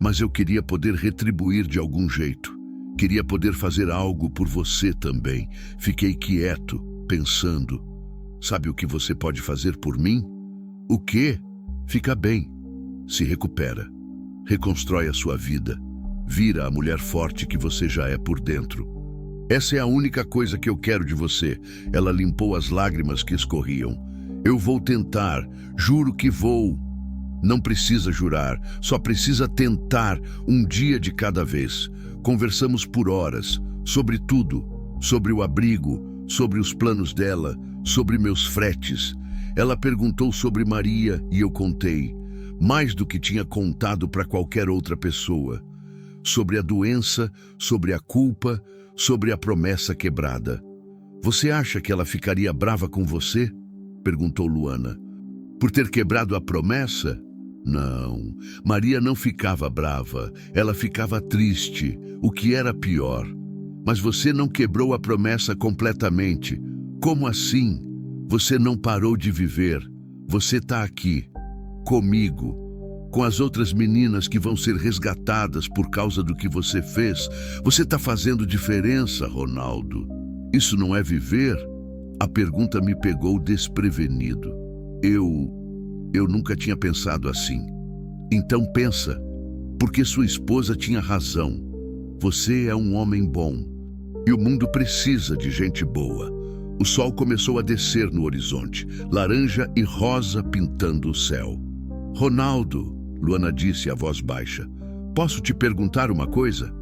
mas eu queria poder retribuir de algum jeito. Queria poder fazer algo por você também. Fiquei quieto, pensando. Sabe o que você pode fazer por mim? O quê? Fica bem. Se recupera. Reconstrói a sua vida. Vira a mulher forte que você já é por dentro. Essa é a única coisa que eu quero de você. Ela limpou as lágrimas que escorriam. Eu vou tentar, juro que vou. Não precisa jurar, só precisa tentar, um dia de cada vez. Conversamos por horas, sobre tudo, sobre o abrigo, sobre os planos dela, sobre meus fretes. Ela perguntou sobre Maria e eu contei, mais do que tinha contado para qualquer outra pessoa. Sobre a doença, sobre a culpa, sobre a promessa quebrada. Você acha que ela ficaria brava com você? Perguntou Luana. Por ter quebrado a promessa? Não, Maria não ficava brava, ela ficava triste, o que era pior. Mas você não quebrou a promessa completamente. Como assim? Você não parou de viver. Você está aqui, comigo, com as outras meninas que vão ser resgatadas por causa do que você fez. Você está fazendo diferença, Ronaldo. Isso não é viver? A pergunta me pegou desprevenido. Eu nunca tinha pensado assim. Então pensa, porque sua esposa tinha razão. Você é um homem bom. E o mundo precisa de gente boa. O sol começou a descer no horizonte, laranja e rosa pintando o céu. Ronaldo, Luana disse a voz baixa, posso te perguntar uma coisa?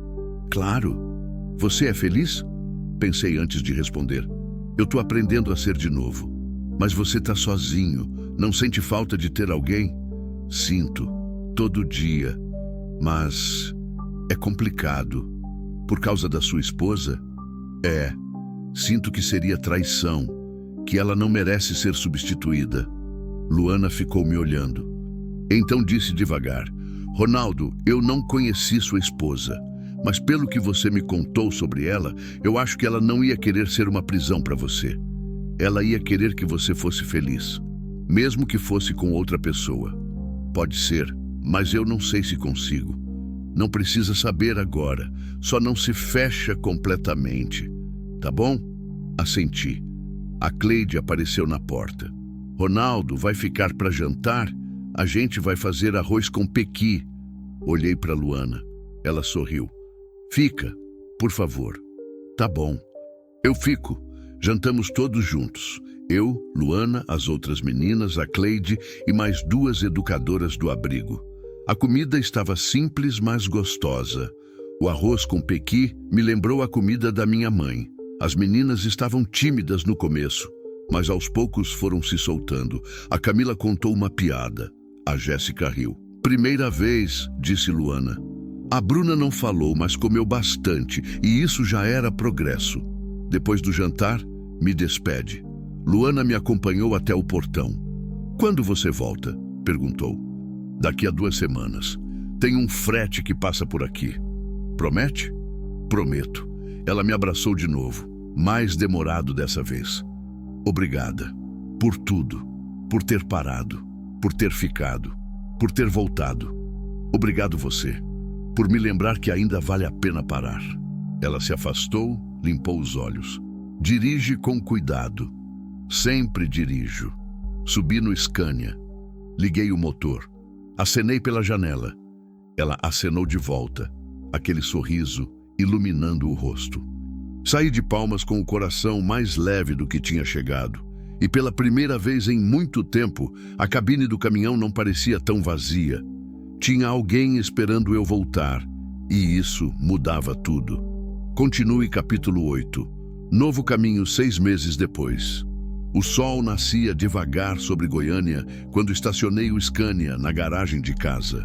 Claro. Você é feliz? Pensei antes de responder. Eu tô aprendendo a ser de novo. Mas você tá sozinho. Não sente falta de ter alguém? Sinto, todo dia. Mas é complicado. Por causa da sua esposa? É. Sinto que seria traição, que ela não merece ser substituída. Luana ficou me olhando. Então disse devagar, Ronaldo, eu não conheci sua esposa, mas pelo que você me contou sobre ela, eu acho que ela não ia querer ser uma prisão para você. Ela ia querer que você fosse feliz, mesmo que fosse com outra pessoa. Pode ser, mas eu não sei se consigo. Não precisa saber agora, só não se fecha completamente. Tá bom? Assenti. A Cleide apareceu na porta. Ronaldo, vai ficar para jantar? A gente vai fazer arroz com pequi. Olhei para Luana. Ela sorriu. Fica, por favor. Tá bom. Eu fico. Jantamos todos juntos. Eu, Luana, as outras meninas, a Cleide e mais 2 educadoras do abrigo. A comida estava simples, mas gostosa. O arroz com pequi me lembrou a comida da minha mãe. As meninas estavam tímidas no começo, mas aos poucos foram se soltando. A Camila contou uma piada. A Jéssica riu. Primeira vez, disse Luana. A Bruna não falou, mas comeu bastante, e isso já era progresso. Depois do jantar, me despede. Luana me acompanhou até o portão. Quando você volta? Perguntou. Daqui a 2 semanas. Tem um frete que passa por aqui. Promete? Prometo. Ela me abraçou de novo. Mais demorado dessa vez. Obrigada. Por tudo. Por ter parado. Por ter ficado. Por ter voltado. Obrigado você. Por me lembrar que ainda vale a pena parar. Ela se afastou, limpou os olhos. Dirige com cuidado. Sempre dirijo. Subi no Scania. Liguei o motor. Acenei pela janela. Ela acenou de volta. Aquele sorriso iluminando o rosto. Saí de Palmas com o coração mais leve do que tinha chegado. E pela primeira vez em muito tempo, a cabine do caminhão não parecia tão vazia. Tinha alguém esperando eu voltar. E isso mudava tudo. Continue capítulo 8. Novo caminho 6 meses depois. O sol nascia devagar sobre Goiânia quando estacionei o Scania na garagem de casa.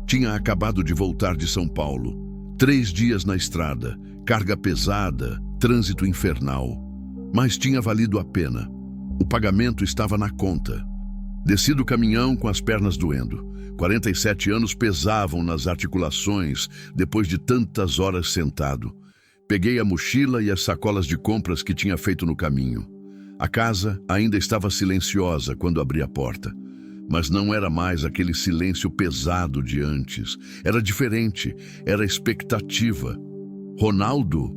Tinha acabado de voltar de São Paulo. 3 dias na estrada, carga pesada, trânsito infernal. Mas tinha valido a pena. O pagamento estava na conta. Desci do caminhão com as pernas doendo. 47 anos pesavam nas articulações depois de tantas horas sentado. Peguei a mochila e as sacolas de compras que tinha feito no caminho. A casa ainda estava silenciosa quando abri a porta. Mas não era mais aquele silêncio pesado de antes. Era diferente, era expectativa. Ronaldo?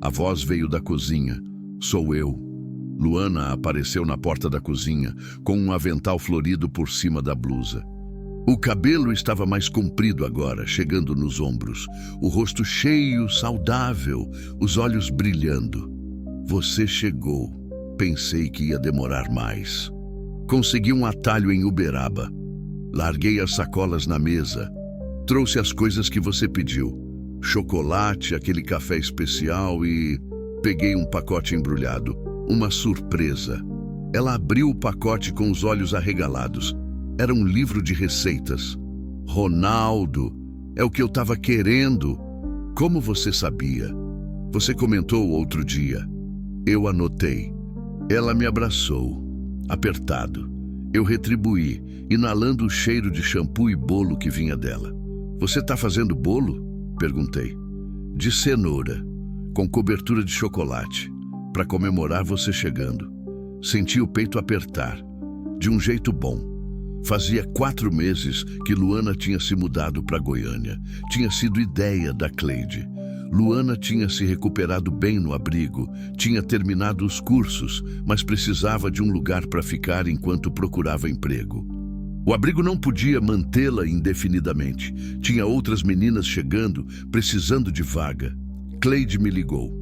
A voz veio da cozinha. Sou eu. Luana apareceu na porta da cozinha, com um avental florido por cima da blusa. O cabelo estava mais comprido agora, chegando nos ombros. O rosto cheio, saudável, os olhos brilhando. Você chegou. Pensei que ia demorar mais. Consegui um atalho em Uberaba. Larguei as sacolas na mesa. Trouxe as coisas que você pediu. Chocolate, aquele café especial e... Peguei um pacote embrulhado. Uma surpresa. Ela abriu o pacote com os olhos arregalados. Era um livro de receitas. Ronaldo, é o que eu estava querendo. Como você sabia? Você comentou outro dia. Eu anotei. Ela me abraçou, apertado. Eu retribuí, inalando o cheiro de shampoo e bolo que vinha dela. Você está fazendo bolo? Perguntei. De cenoura, com cobertura de chocolate, para comemorar você chegando. Senti o peito apertar, de um jeito bom. Fazia 4 meses que Luana tinha se mudado para Goiânia. Tinha sido ideia da Cleide. Luana tinha se recuperado bem no abrigo, tinha terminado os cursos, mas precisava de um lugar para ficar enquanto procurava emprego. O abrigo não podia mantê-la indefinidamente. Tinha outras meninas chegando, precisando de vaga. Cleide me ligou.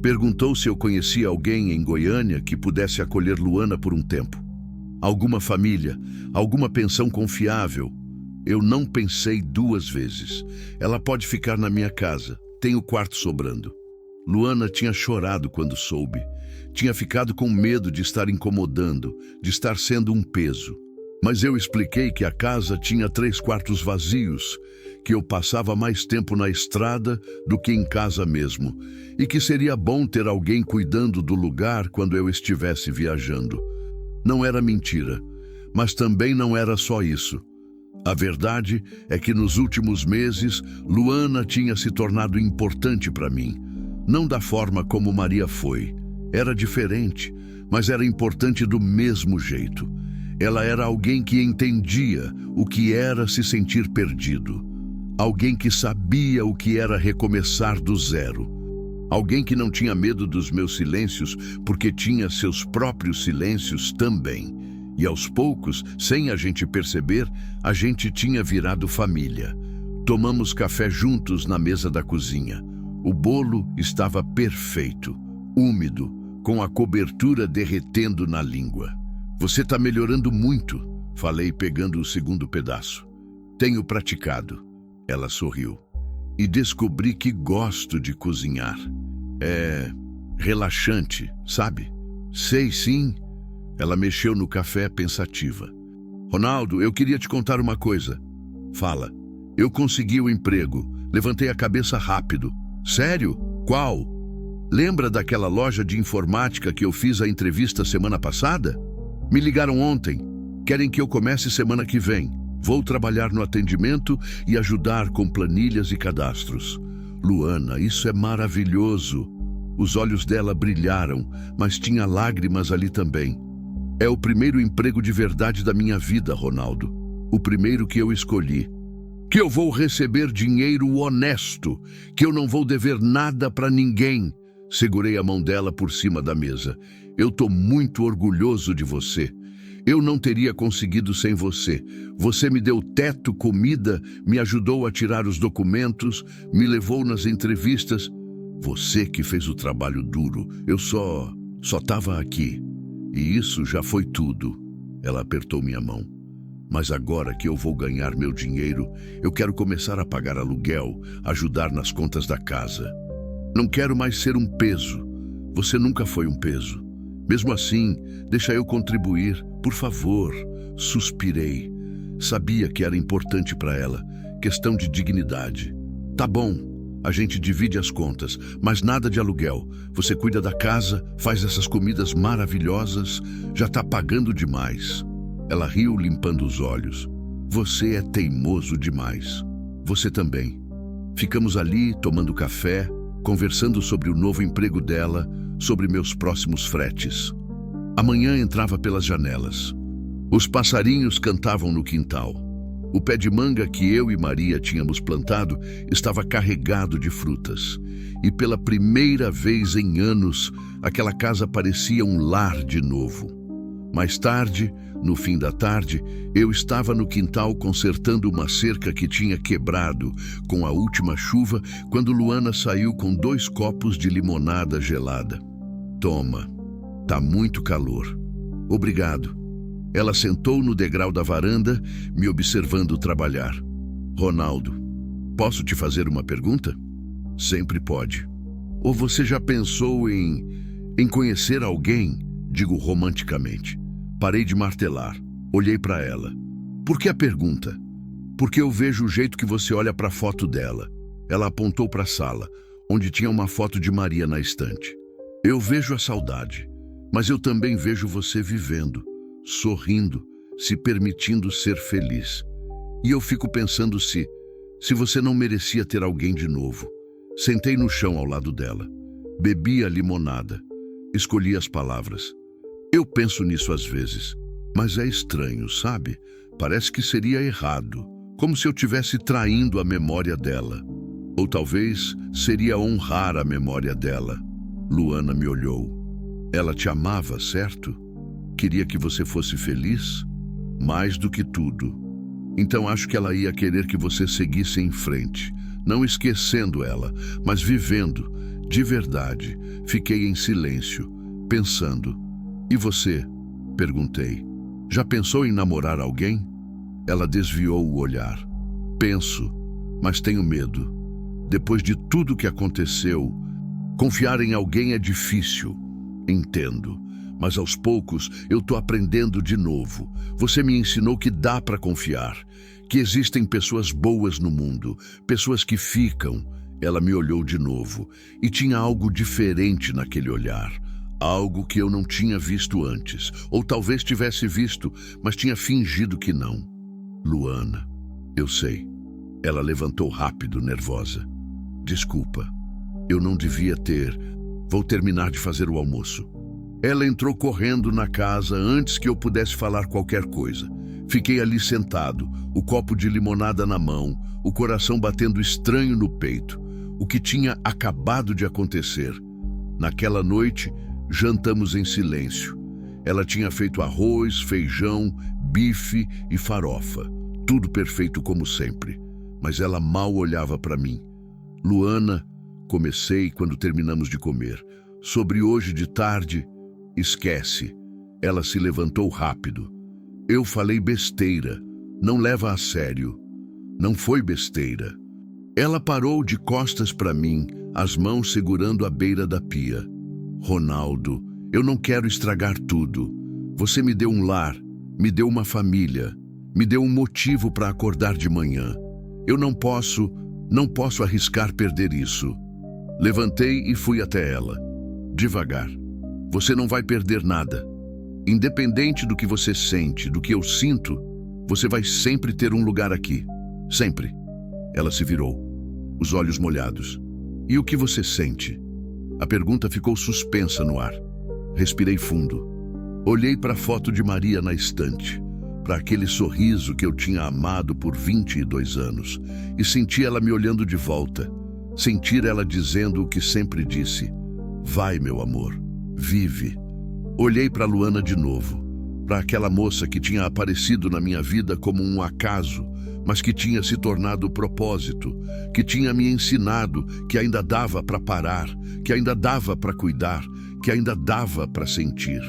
Perguntou se eu conhecia alguém em Goiânia que pudesse acolher Luana por um tempo. Alguma família, alguma pensão confiável. Eu não pensei 2 vezes. Ela pode ficar na minha casa. Tenho quarto sobrando. Luana tinha chorado quando soube. Tinha ficado com medo de estar incomodando, de estar sendo um peso. Mas eu expliquei que a casa tinha 3 quartos vazios, que eu passava mais tempo na estrada do que em casa mesmo, e que seria bom ter alguém cuidando do lugar quando eu estivesse viajando. Não era mentira, mas também não era só isso. A verdade é que nos últimos meses, Luana tinha se tornado importante para mim. Não da forma como Maria foi. Era diferente, mas era importante do mesmo jeito. Ela era alguém que entendia o que era se sentir perdido. Alguém que sabia o que era recomeçar do zero. Alguém que não tinha medo dos meus silêncios, porque tinha seus próprios silêncios também. E aos poucos, sem a gente perceber, a gente tinha virado família. Tomamos café juntos na mesa da cozinha. O bolo estava perfeito, úmido, com a cobertura derretendo na língua. Você está melhorando muito, falei pegando o segundo pedaço. Tenho praticado. Ela sorriu. E descobri que gosto de cozinhar. É relaxante, sabe? Sei sim. Ela mexeu no café pensativa. Ronaldo, eu queria te contar uma coisa. Fala. Eu consegui o emprego. Levantei a cabeça rápido. Sério? Qual? Lembra daquela loja de informática que eu fiz a entrevista semana passada? Me ligaram ontem. Querem que eu comece semana que vem. Vou trabalhar no atendimento e ajudar com planilhas e cadastros. Luana, isso é maravilhoso. Os olhos dela brilharam, mas tinha lágrimas ali também. É o primeiro emprego de verdade da minha vida, Ronaldo. O primeiro que eu escolhi. Que eu vou receber dinheiro honesto, que eu não vou dever nada para ninguém. Segurei a mão dela por cima da mesa. Eu tô muito orgulhoso de você. Eu não teria conseguido sem você. Você me deu teto, comida, me ajudou a tirar os documentos, me levou nas entrevistas. Você que fez o trabalho duro. Eu só estava aqui. E isso já foi tudo. Ela apertou minha mão. Mas agora que eu vou ganhar meu dinheiro, eu quero começar a pagar aluguel, ajudar nas contas da casa. Não quero mais ser um peso. Você nunca foi um peso. Mesmo assim, deixa eu contribuir, por favor. Suspirei. Sabia que era importante para ela. Questão de dignidade. Tá bom. A gente divide as contas, mas nada de aluguel. Você cuida da casa, faz essas comidas maravilhosas, já tá pagando demais. Ela riu limpando os olhos. Você é teimoso demais. Você também. Ficamos ali tomando café, conversando sobre o novo emprego dela, sobre meus próximos fretes. A manhã entrava pelas janelas. Os passarinhos cantavam no quintal. O pé de manga que eu e Maria tínhamos plantado estava carregado de frutas. E pela primeira vez em anos, aquela casa parecia um lar de novo. Mais tarde, no fim da tarde, eu estava no quintal consertando uma cerca que tinha quebrado com a última chuva quando Luana saiu com 2 copos de limonada gelada. Toma, tá muito calor. Obrigado. Ela sentou no degrau da varanda, me observando trabalhar. Ronaldo, posso te fazer uma pergunta? Sempre pode. Ou você já pensou em conhecer alguém? Digo romanticamente. Parei de martelar. Olhei para ela. Por que a pergunta? Porque eu vejo o jeito que você olha para a foto dela. Ela apontou para a sala, onde tinha uma foto de Maria na estante. Eu vejo a saudade, mas eu também vejo você vivendo, sorrindo, se permitindo ser feliz. E eu fico pensando se você não merecia ter alguém de novo. Sentei no chão ao lado dela. Bebi a limonada. Escolhi as palavras. Eu penso nisso às vezes, mas é estranho, sabe? Parece que seria errado, como se eu estivesse traindo a memória dela. Ou talvez seria honrar a memória dela. Luana me olhou. Ela te amava, certo? Queria que você fosse feliz? Mais do que tudo. Então acho que ela ia querer que você seguisse em frente, não esquecendo ela, mas vivendo, de verdade. Fiquei em silêncio, pensando. E você? Perguntei. Já pensou em namorar alguém? Ela desviou o olhar. Penso, mas tenho medo. Depois de tudo que aconteceu, confiar em alguém é difícil. Entendo, mas aos poucos eu tô aprendendo de novo. Você me ensinou que dá para confiar, que existem pessoas boas no mundo, pessoas que ficam. Ela me olhou de novo e tinha algo diferente naquele olhar. Algo que eu não tinha visto antes, ou talvez tivesse visto, mas tinha fingido que não. Luana, eu sei. Ela levantou rápido, nervosa. Desculpa, eu não devia ter. Vou terminar de fazer o almoço. Ela entrou correndo na casa antes que eu pudesse falar qualquer coisa. Fiquei ali sentado, o copo de limonada na mão, o coração batendo estranho no peito. O que tinha acabado de acontecer. Naquela noite, jantamos em silêncio. Ela tinha feito arroz, feijão, bife e farofa. Tudo perfeito como sempre. Mas ela mal olhava para mim. Luana, comecei quando terminamos de comer. Sobre hoje de tarde, esquece. Ela se levantou rápido. Eu falei besteira. Não leva a sério. Não foi besteira. Ela parou de costas para mim, as mãos segurando a beira da pia. Ronaldo, eu não quero estragar tudo. Você me deu um lar, me deu uma família, me deu um motivo para acordar de manhã. Eu não posso arriscar perder isso. Levantei e fui até ela. Devagar. Você não vai perder nada. Independente do que você sente, do que eu sinto, você vai sempre ter um lugar aqui. Sempre. Ela se virou, os olhos molhados. E o que você sente? A pergunta ficou suspensa no ar. Respirei fundo. Olhei para a foto de Maria na estante, para aquele sorriso que eu tinha amado por 22 anos, e senti ela me olhando de volta. Sentir ela dizendo o que sempre disse. Vai, meu amor, vive. Olhei para Luana de novo, para aquela moça que tinha aparecido na minha vida como um acaso, mas que tinha se tornado propósito, que tinha me ensinado que ainda dava para parar, que ainda dava para cuidar, que ainda dava para sentir.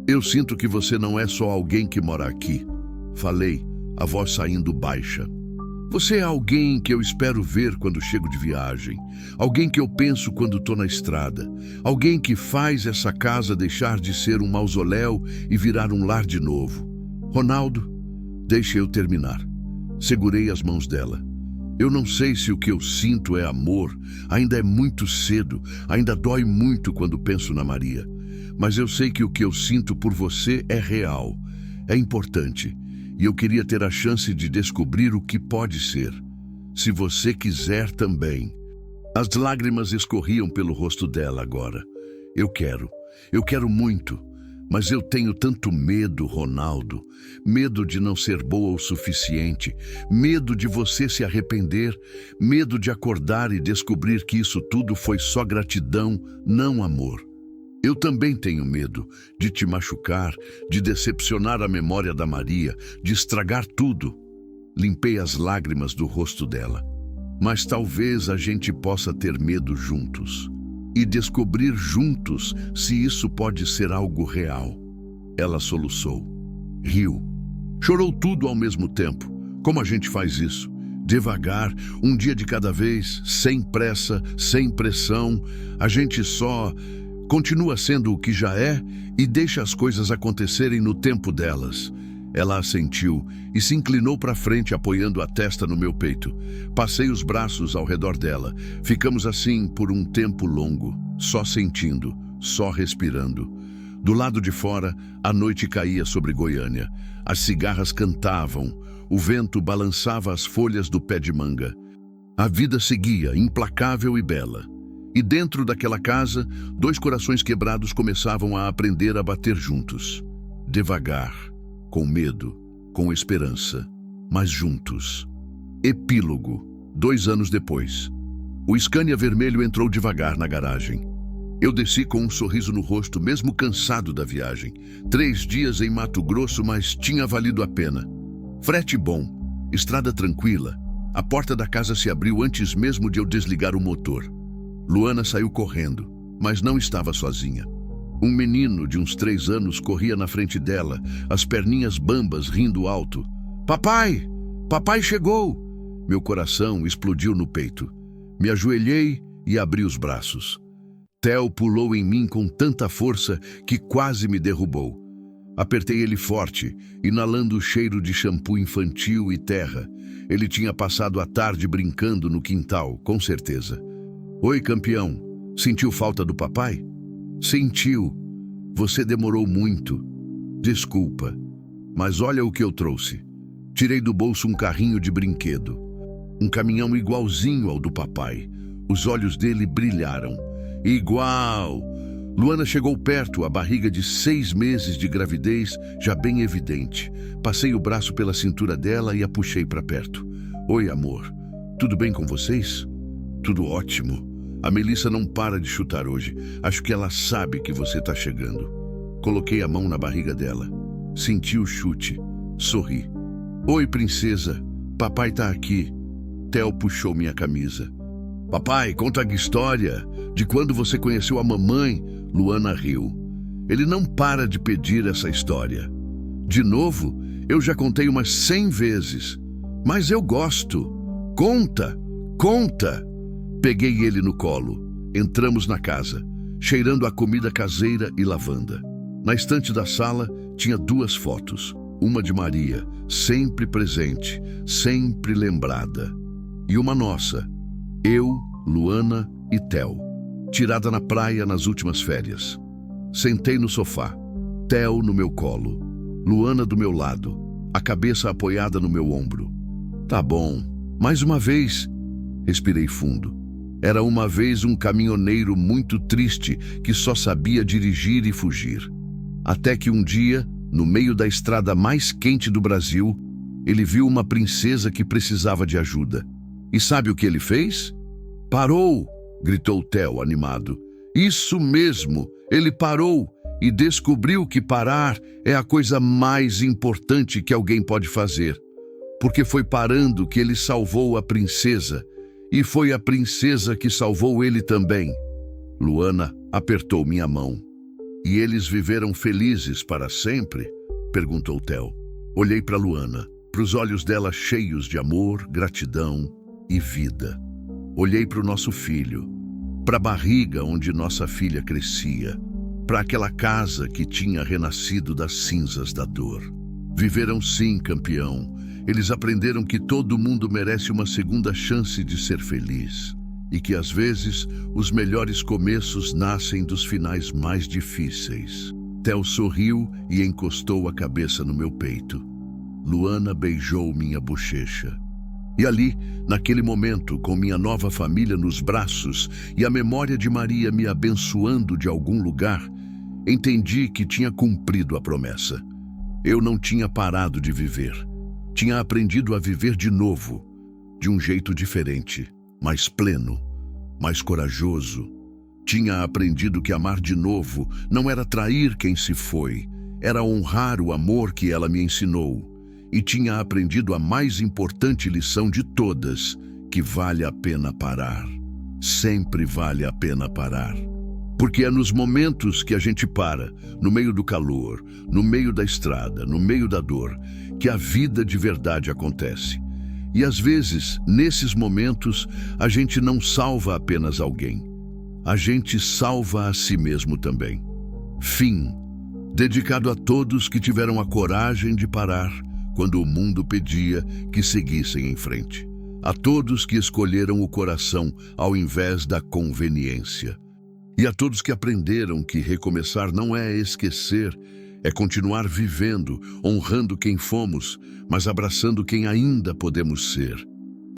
Eu sinto que você não é só alguém que mora aqui. Falei, a voz saindo baixa. Você é alguém que eu espero ver quando chego de viagem, alguém que eu penso quando estou na estrada, alguém que faz essa casa deixar de ser um mausoléu e virar um lar de novo. Ronaldo, deixe eu terminar. Segurei as mãos dela. Eu não sei se o que eu sinto é amor, ainda é muito cedo, ainda dói muito quando penso na Maria. Mas eu sei que o que eu sinto por você é real, é importante, e eu queria ter a chance de descobrir o que pode ser. Se você quiser também. As lágrimas escorriam pelo rosto dela agora. Eu quero muito. Mas eu tenho tanto medo, Ronaldo. Medo de não ser boa o suficiente. Medo de você se arrepender. Medo de acordar e descobrir que isso tudo foi só gratidão, não amor. Eu também tenho medo de te machucar, de decepcionar a memória da Maria, de estragar tudo. Limpei as lágrimas do rosto dela. Mas talvez a gente possa ter medo juntos e descobrir juntos se isso pode ser algo real. Ela soluçou, riu, chorou tudo ao mesmo tempo. Como a gente faz isso? Devagar, um dia de cada vez, sem pressa, sem pressão. A gente só continua sendo o que já é e deixa as coisas acontecerem no tempo delas. Ela assentiu e se inclinou para frente, apoiando a testa no meu peito. Passei os braços ao redor dela. Ficamos assim por um tempo longo, só sentindo, só respirando. Do lado de fora, a noite caía sobre Goiânia. As cigarras cantavam, o vento balançava as folhas do pé de manga. A vida seguia, implacável e bela. E dentro daquela casa, dois corações quebrados começavam a aprender a bater juntos. Devagar, com medo, com esperança, mas juntos. Epílogo. 2 anos depois. O Scania vermelho entrou devagar na garagem. Eu desci com um sorriso no rosto, mesmo cansado da viagem. 3 dias em Mato Grosso, mas tinha valido a pena. Frete bom, estrada tranquila. A porta da casa se abriu antes mesmo de eu desligar o motor. Luana saiu correndo, mas não estava sozinha. Um menino de uns 3 anos corria na frente dela, as perninhas bambas, rindo alto. Papai! Papai chegou! Meu coração explodiu no peito. Me ajoelhei e abri os braços. Theo pulou em mim com tanta força que quase me derrubou. Apertei ele forte, inalando o cheiro de shampoo infantil e terra. Ele tinha passado a tarde brincando no quintal, com certeza. Oi, campeão. Sentiu falta do papai? Sentiu. Você demorou muito. Desculpa. Mas olha o que eu trouxe. Tirei do bolso um carrinho de brinquedo. Um caminhão igualzinho ao do papai. Os olhos dele brilharam. Igual! Luana chegou perto, a barriga de 6 meses de gravidez já bem evidente. Passei o braço pela cintura dela e a puxei para perto. Oi, amor. Tudo bem com vocês? Tudo ótimo. A Melissa não para de chutar hoje. Acho que ela sabe que você está chegando. Coloquei a mão na barriga dela. Senti o chute. Sorri. Oi, princesa. Papai tá aqui. Theo puxou minha camisa. Papai, conta a história de quando você conheceu a mamãe. Luana riu. Ele não para de pedir essa história. De novo, eu já contei umas 100 vezes. Mas eu gosto. Conta, conta. Peguei ele no colo. Entramos na casa, cheirando a comida caseira e lavanda. Na estante da sala tinha 2 fotos. Uma de Maria, sempre presente, sempre lembrada. E uma nossa, eu, Luana e Theo, tirada na praia nas últimas férias. Sentei no sofá, Theo no meu colo, Luana do meu lado, a cabeça apoiada no meu ombro. Tá bom, mais uma vez. Respirei fundo. Era uma vez um caminhoneiro muito triste que só sabia dirigir e fugir. Até que um dia, no meio da estrada mais quente do Brasil, ele viu uma princesa que precisava de ajuda. E sabe o que ele fez? Parou! Gritou Theo, animado. Isso mesmo! Ele parou e descobriu que parar é a coisa mais importante que alguém pode fazer. Porque foi parando que ele salvou a princesa. E foi a princesa que salvou ele também. Luana apertou minha mão. E eles viveram felizes para sempre? Perguntou Theo. Olhei para Luana, para os olhos dela cheios de amor, gratidão e vida. Olhei para o nosso filho, para a barriga onde nossa filha crescia, para aquela casa que tinha renascido das cinzas da dor. Viveram sim, campeão. Eles aprenderam que todo mundo merece uma segunda chance de ser feliz e que, às vezes, os melhores começos nascem dos finais mais difíceis. Theo sorriu e encostou a cabeça no meu peito. Luana beijou minha bochecha. E ali, naquele momento, com minha nova família nos braços e a memória de Maria me abençoando de algum lugar, entendi que tinha cumprido a promessa. Eu não tinha parado de viver. Tinha aprendido a viver de novo, de um jeito diferente, mais pleno, mais corajoso, Tinha aprendido que amar de novo não era trair quem se foi, era honrar o amor que ela me ensinou. E tinha aprendido a mais importante lição de todas, que vale a pena parar. Sempre vale a pena parar. Porque é nos momentos que a gente para, no meio do calor, no meio da estrada, no meio da dor, que a vida de verdade acontece. E às vezes, nesses momentos, a gente não salva apenas alguém. A gente salva a si mesmo também. Fim. Dedicado a todos que tiveram a coragem de parar quando o mundo pedia que seguissem em frente. A todos que escolheram o coração ao invés da conveniência. E a todos que aprenderam que recomeçar não é esquecer, é continuar vivendo, honrando quem fomos, mas abraçando quem ainda podemos ser.